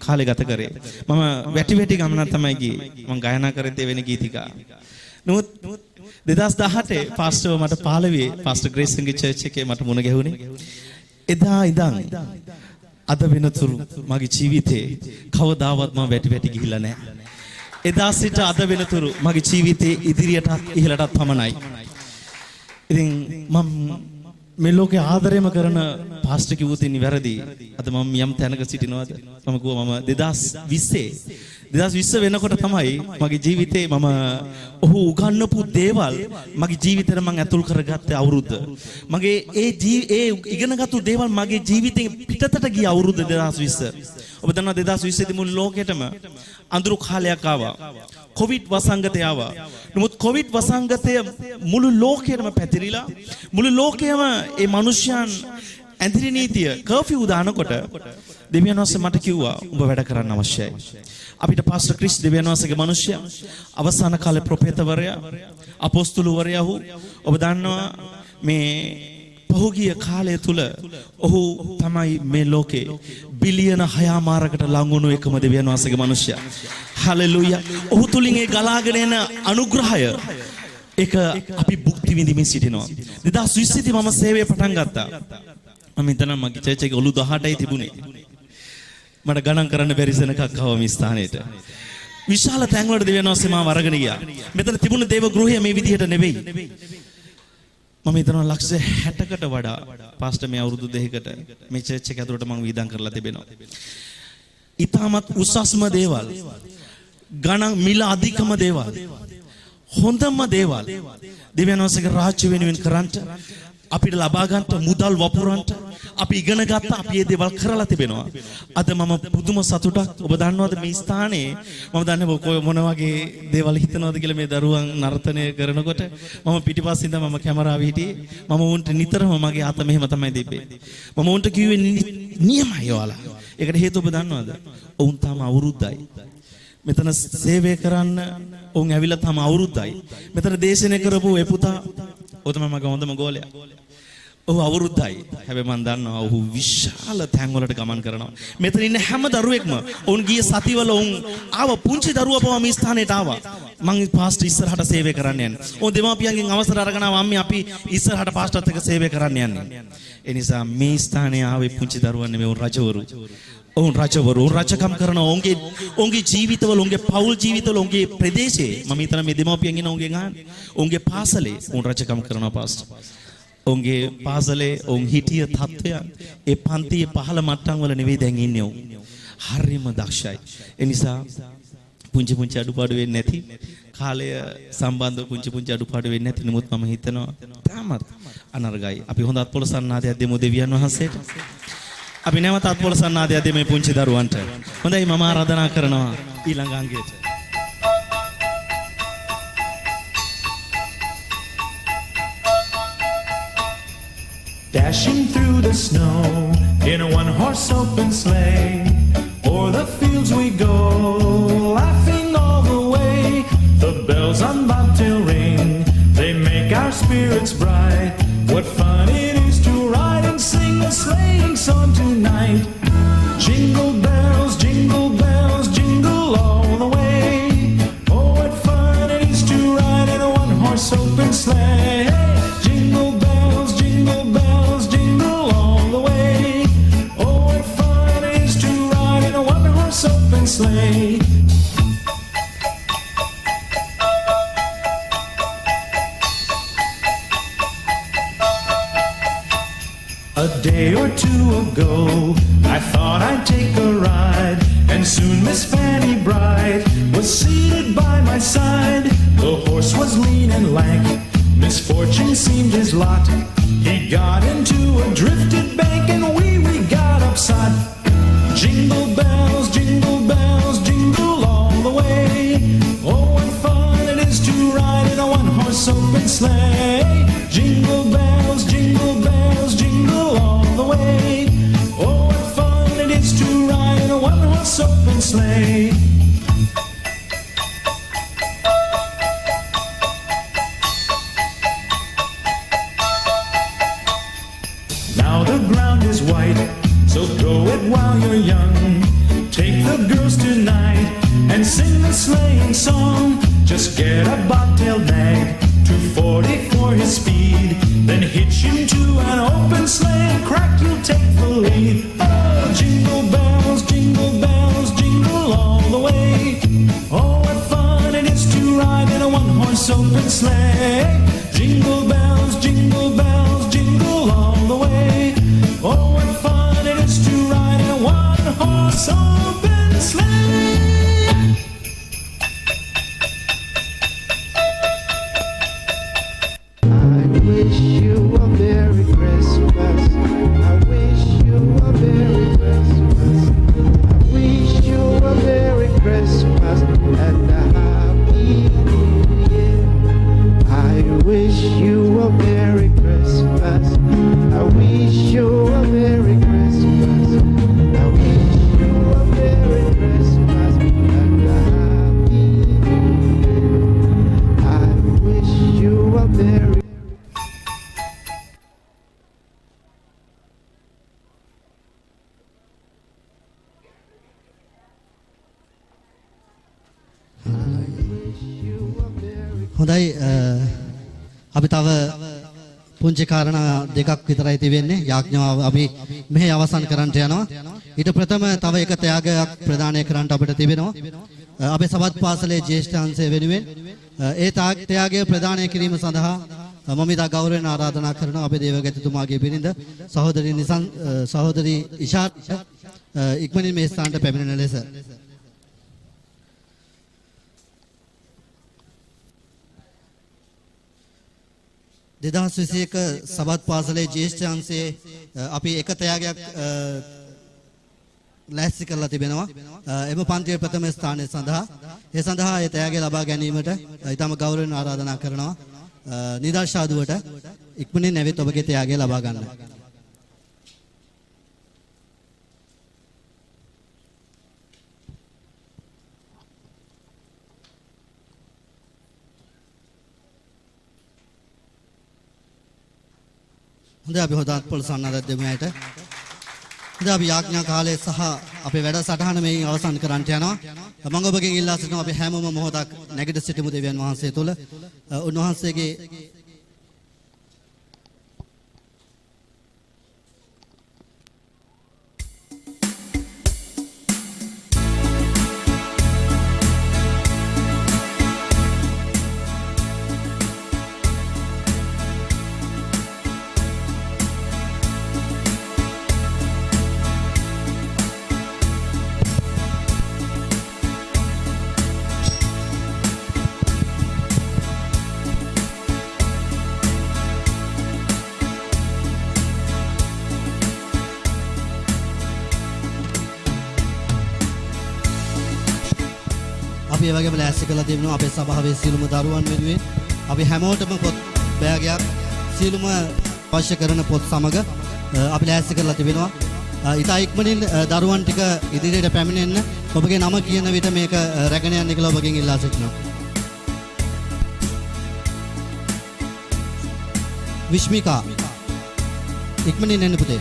කාලේ ගත කරේ. මම වැටි ගමනක් තමයි ගියේ. මම ගායනා කරේ දෙවෙනි ගීතිකා. නමුත් 2018 පාස්ටර් මට 15 පාස්ටර් ග්‍රේස්ගේ චර්ච් එකේ මට මුණ ගැහුණේ. එදා ඉඳන් අද වෙනතුරු මගේ ජීවිතේ කවදාවත් මම වැටි ගිහිල්ලා නැහැ. එදා සිට අද වෙනතුරු මගේ ජීවිතේ ඉදිරියටත් ඉහළටත් පමණයි. ඉතින් මම මේ ලෝකේ ආදරයම කරන පාස්ටර් කිව්වොත් ඉන්නේ වැරදි. අද මම යම් තැනක සිටිනවද? මම කිව්වා මම 2020 වෙනකොට තමයි මගේ ජීවිතේ මම ඔහු උගන්වපු දේවල් මගේ ජීවිතේට මම ඇතුල් කරගත්තේ අවුරුද්ද. මගේ ඒ ඉගෙනගත්තු දේවල් මගේ ජීවිතෙන් පිටතට ගිය අවුරුද්ද 2020. ඔබ දන්නවා 2020 දී මුළු ලෝකෙටම අඳුරු කාලයක් ආවා. කොවිඩ් වසංගතය ආවා. නමුත් කොවිඩ් වසංගතය මුළු ලෝකෙටම පැතිරිලා මුළු ලෝකයම ඒ මිනිස්යන් ඇඳිරි නීතිය කර්ෆියු දානකොට දෙවියන් වහන්සේ මට කිව්වා උඹ වැඩ කරන්න අවශ්‍යයි. අපිට පාස්ටර් ක්‍රිස් දෙවියන් වහන්සේගේ මිනිසයා අවසාන කාලේ ප්‍රොෆෙතවරයා අපොස්තුලවරයා ඔබ දන්නවා මේ පහුගිය කාලය තුල ඔහු තමයි මේ ලෝකේ බිලියන 6මාරකට ලං වුණු එකම දෙවියන් වහන්සේගේ මිනිසයා. හලෙලූයා. ඔහු තුලින් ඒ ගලාගෙන එන අනුග්‍රහය ඒක අපි භුක්ති විඳිමින් සිටිනවා. 2020 දී මම සේවය පටන් ගත්තා. මම හිතනවා මගේ චර්ච් එකේ ඔලු 18යි තිබුණේ. මට ගණන් කරන්න බැරි සෙනඟක් ආවා මේ ස්ථානෙට. විශාල තැන් වලට දෙවියන් වහන්සේ මාව අරගෙන ගියා. මෙතන තිබුණ දේව ගෘහය මේ විදිහට නෙවෙයි. මම හිතනවා ලක්ෂ 60කට වඩා පාස්ටර් මේ අවුරුදු දෙකකට මේ චර්ච් එක ඇතුළට මම වියදම් කරලා තිබෙනවා. ඊටමත් උසස්ම දේවල්, ගණන් මිල අධිකම දේවල්, හොඳම දේවල් දෙවියන් වහන්සේගේ රාජ්‍ය වෙනුවෙන් කරන්ට අපිට ලබා ගන්නට මුදල් වපුරන්ට අපි ඉගෙන ගත්තා. අපි මේ දේවල් කරලා තිබෙනවා. අද මම පුදුම සතුටක්. ඔබ දන්නවද මේ ස්ථානයේ මම දන්නේ මොන වගේ දේවල් හිතනවද කියලා මේ දරුවන් නර්තනය කරනකොට මම පිටිපස්සින් ඉඳන් මම කැමරාවේ හිටියේ. මම උන්ට නිතරම මගේ අත මෙහෙම තමයි දෙන්නේ. මම උන්ට කිව්වේ නියමයි ඔයාලා. ඒකට හේතුව ඔබ දන්නවද? ඔවුන් තාම අවුරුද්දයි. මෙතන සේවය කරන්න ඔවුන් ඇවිල්ලා තාම අවුරුද්දයි. මෙතන දේශනය කරපු ඒ පුතා ඔහු තමයි මගේ හොඳම ගෝලයා. ඔහු අවුරුද්දයි. හැබැයි මම දන්නවා ඔහු විශාල තැන් වලට ගමන් කරනවා. මෙතන ඉන්න හැම දරුවෙක්ම ඔවුන් ගිය සතිවල ඔවුන් ආව පුංචි දරුවා පවා මේ ස්ථානෙට ආවා. මං පාස්ටර් ඉස්සරහට සේවය කරන්න යන්නේ. ඔවුන් දෙමාපියන්ගෙන් අවසර අරගෙන ආවා අම්මේ අපි ඉස්සරහට පාස්ටර්ත් එක්ක සේවය කරන්න යන්නේ. ඒ නිසා මේ ස්ථානයේ ආවේ පුංචි දරුවන් නෙමෙයි ඔවුන් රජවරු. ඔවුන් රජවරු රජකම් කරන ඔවුන්ගේ ජීවිතවල ඔවුන්ගේ පෞල් ජීවිතවල ඔවුන්ගේ ප්‍රදේශයේ මම හිතන මේ දෙමාපියන් ඉන්න ඔවුන්ගේ පාසලේ ඔවුන් රජකම් කරනවා පාස්ටර්. ඔවුන්ගේ පාසලේ ඔවුන් හිටිය තත්ත්වයන් ඒ පන්තියේ පහළ මට්ටම් වල නෙවෙයි දැන් ඉන්නේ ඔවුන්. හරිම දක්ෂයි. ඒ නිසා පුංචි අඩුපාඩු වෙන්නේ නැති කාලය සම්බන්ධව පුංචි අඩුපාඩු වෙන්නේ නැති නමුත් මම හිතනවා තාමත් අනර්ගයි. අපි හොඳ අත්පොළ සන්නාදයක් දෙමු දෙවියන් වහන්සේට. අපි නැවත අත්පොළ සන්නාදයක් දෙමු මේ පුංචි දරුවන්ට. හොඳයි මම ආරාධනා කරනවා ඊළඟ අංගයට. Dashing through the snow in a one-horse open sleigh, o'er the fields we go, laughing all the way. The bells on bobtail ring, they make our spirits bright. What fun it is to ride and sing a sleighing song tonight. Jingle bells, jingle all the way. Oh, what fun it is to ride in a one-horse open sleigh. Jingle bells, jingle all the way. Oh, what fun it is to ride in a one-horse open sleigh. A day or two ago, I thought I'd take a ride, and soon Miss Fanny Bright was seated by my side. The horse was lean and lank, misfortune seemed his lot. He got into a drifted bank, and we got upside. Jingle bells, jingle all the way. Oh, what fun it is to ride in a one-horse open sleigh. Jingle bells, jingle all the way. Oh, what fun it is to ride in a one-horse open sleigh. Now the ground is white, so go it while you're young. Take the girls tonight and sing the sleighing song. Just get a bobtail nag, 240 for his speed. Then hitch him to an open sleigh and crack, you'll take the lead. Oh, jingle bells, jingle all the way. Oh, what fun it is to ride in a one-horse open sleigh. Jingle bells, jingle all the way. Oh, what fun it is to ride in a one-horse open sleigh. I wish you a Merry Christmas. I wish you a Merry Christmas. I wish you a Merry Christmas and a Happy New Year. I wish you a Merry Christmas. I wish you a Merry Christmas. I wish you a Merry Christmas and a Happy New Year. I wish you a Merry හොඳයි අපි තව පුංචි කාරණා දෙකක් විතරයි තියෙන්නේ යාඥාව අපි මෙහි අවසන් කරන්නට යනවා ඊට ප්‍රථම තව එක ත්‍යාගයක් ප්‍රදානය කරන්නට අපිට තිබෙනවා අපේ සබත් පාසලේ ජ්‍යෙෂ්ඨ අංශය වෙනුවෙන් ඒ ත්‍යාගය ප්‍රදානය කිරීම සඳහා මම ඉතා ගෞරවයෙන් ආරාධනා කරනවා අපේ දේවගතිතුමාගේ බිරිඳ සහෝදරි ඉෂාත් ඉක්මනින් මේ ස්ථානට පැමිණෙන ලෙස 2021 සබත් පාසලේ ජ්‍යෙෂ්ඨ අංශයේ අපි එක ත්‍යාගයක් ලෑස්ති කරලා තිබෙනවා එම පන්තියේ ප්‍රථම ස්ථානය සඳහා ඒ සඳහා ඒ ත්‍යාගය ලබා ගැනීමට ඊටම ගෞරවයෙන් ආරාධනා කරනවා නිදර්ශාදුවට ඉක්මනින් නැවෙත් ඔබගේ ත්‍යාගය ලබා ගන්න. හොඳයි අපි හොඳට පොළසන්නද දෙමු ඇයට. හොඳයි අපි යාඥා කාලය සහ අපේ වැඩසටහන මේකින් අවසන් කරන්නට යනවා. මම ඔබගෙන් ඉල්ලා සිටිනවා අපි හැමෝම මොහොතක් නැගිට සිටිමු දෙවියන් වහන්සේ තුල. උන්වහන්සේගේ අපි ඒ වගේම ලෑස්ති කරලා තිබෙනවා අපේ සභාවේ සියලුම දරුවන් වෙනුවෙන් අපි හැමෝටම පොත් බෑගයක් සියලුම අවශ්‍ය කරන පොත් සමග අපි ලෑස්ති කරලා තිබෙනවා. ඉතා ඉක්මනින් දරුවන් ටික ඉදිරියට පැමිණෙන්න ඔබගේ නම කියන විට මේක රැගෙන යන්න කියලා ඔබගෙන් ඉල්ලා සිටිනවා. විශ්මිකා ඉක්මනින් එන්න පුතේ.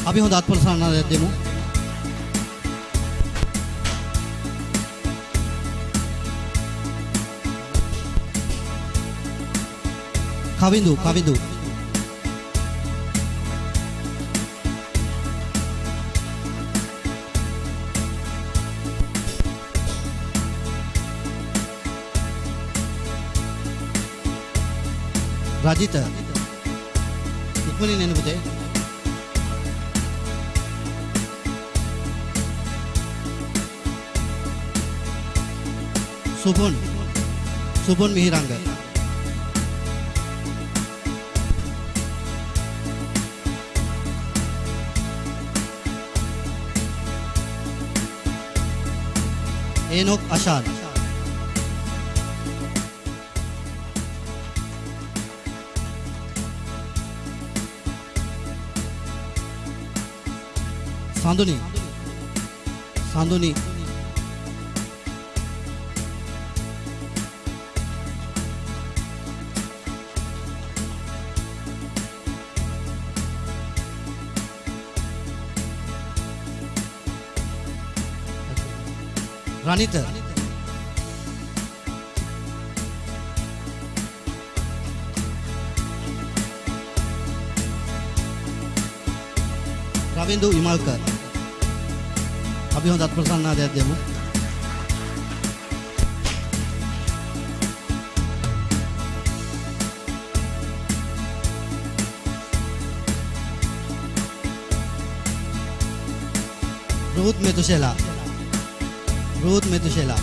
අපි හොඳ අත්පොලසන්නක් දෙමු. කවිඳු රජිත ඉක්මනින් එන්න පුතේ. සුබොන් මිහිරංග Enoch Ashad Sanduni Ranita Ravindu Imalkar අපි හොඳ අත්ප්‍රසන්නාදයක් දෙමු. Ruth Metusela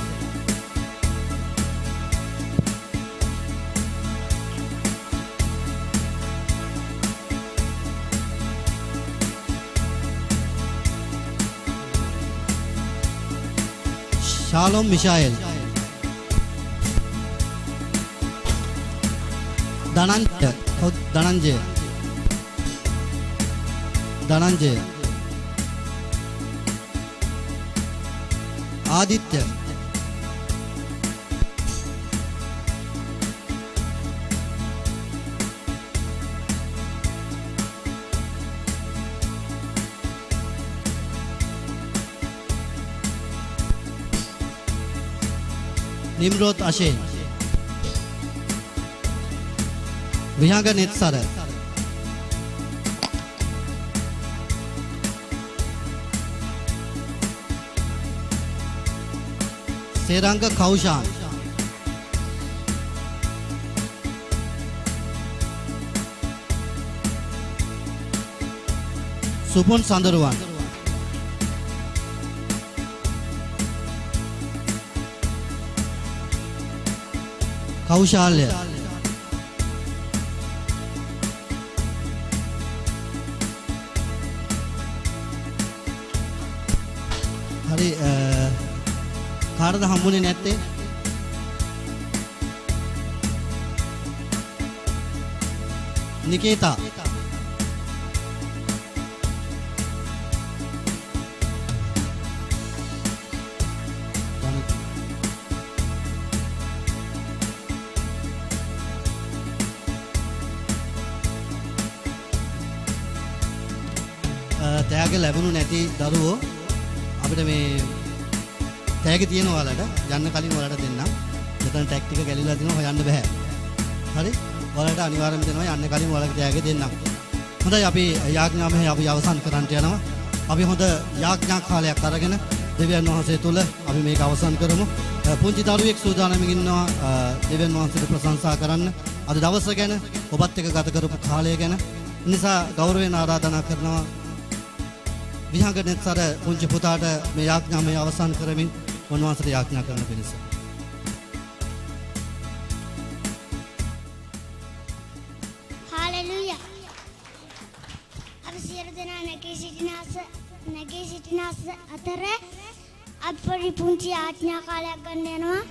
Shalom Mishael Dhananjay Aditya Nimrod Ashen Vihanga Netsara Seranga Kaushan Supon Sandaruan Kaushalya Hari කාටද හම්බුනේ නැත්තේ? නිකේතා තෑග ලැබුණු නැති දරුවෝ අපිට මේ තෑග තියෙන ඔයාලට යන්න කලින් ඔයාලට දෙන්නම්. මෙතන ටැග් ටික ගැලිලා දිනවා හොයන්න බෑ. හරි? ඔයාලට අනිවාර්යයෙන්ම දෙනවා යන්න කලින් ඔයාලගේ තෑග දෙන්නම්. හොඳයි අපි යාඥාමය අපි අවසන් කරන්නට යනවා. අපි හොඳ යාඥා කාලයක් අරගෙන දෙවියන් වහන්සේ තුල අපි මේක අවසන් කරමු. පුංචි දරුවෙක් සූදානම්ින් ඉන්නවා දෙවියන් වහන්සේට ප්‍රශංසා කරන්න. අද දවස ගැන ඔබත් එක්ක ගත කරපු කාලය ගැන නිසා ගෞරවයෙන් ආරාධනා කරනවා. විහංගනෙත්සර පුංචි පුතාට මේ යාඥාමය අවසන් කරමින් උන්වහන්සේට යාඥා කරන පිණිස. හාලෙලූයා. අපි සියලු දෙනා නැගී සිටින අතර අපේ පුංචි ආඥා කාලයක් ගන්න යනවා.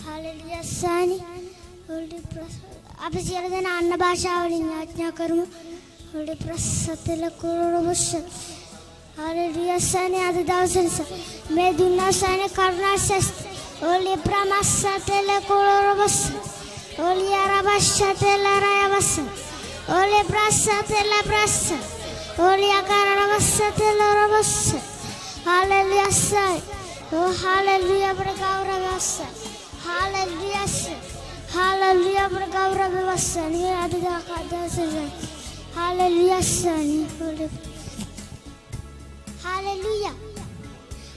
හාලෙලූයා සානි. අපි සියලු දෙනා අන්න භාෂාවලින් යාඥා කරමු. Holy prasatela kurobus. Hallelujah sane අද දවසේ මේ දුන්නා සane කරුණාසස්. Holy pramasatela kurobus. Holy arabashatela rayabas. Holy prasatela prasa. Holy akaranavasatela robus. Hallelujah sane. Oh hallelujah pragaurabas. Hallelujah. Hallelujah pragaurabas. Ni අද දවසේ Hallelujah Sonny. Hallelujah.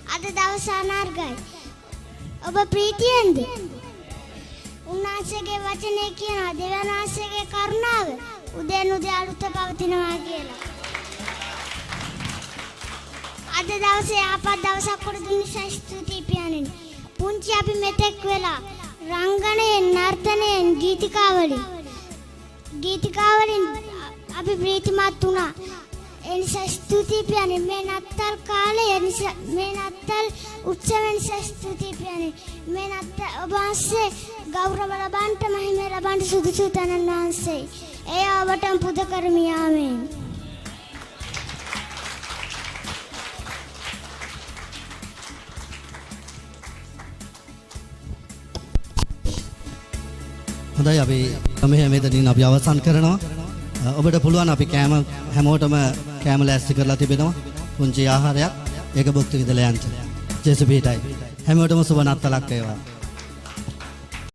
අද දවස අනාර්ගයි. ඔබ ප්‍රීතියෙන්ද? උන්වහන්සේගේ වචනේ කියනවා දෙවියන් වහන්සේගේ කරුණාව උදේන උදේ අලුත පවතිනවා කියලා. අද දවසේ ආපත් දවසක් කොට දුන්න නිසා ස්තුතියි පියාණෙනි. පුංචි අපි මෙතෙක් වෙලා රංගනයෙන් නර්තනයෙන් ගීතිකාවලින් අපි ප්‍රීතිමත් වුණා. ඒ නිසා ස්තුතියි පියාණෙනි. මේ නත්තල් කාලේ මේ නත්තල් උත්සවය නිසා ස්තුතියි පියාණෙනි. මේ නත්තල් ඔබ වහන්සේ ගෞරව ලබන්ට මහිම ලබන්ට සුදුසු තනන් වහන්සේ. එය ඔබටම පුද කරමි. ආමේන්. හොඳයි අපි මෙතනින් අපි අවසන් කරනවා. ඔබට පුළුවන් අපි කෑම හැමෝටම කෑම ලෑස්ති කරලා තිබෙනවා. පුංචි ආහාරයක් ඒක භුක්ති විඳලා යන්න. ජේසුස් පිටයි. හැමෝටම සුබ නත්තලක් වේවා.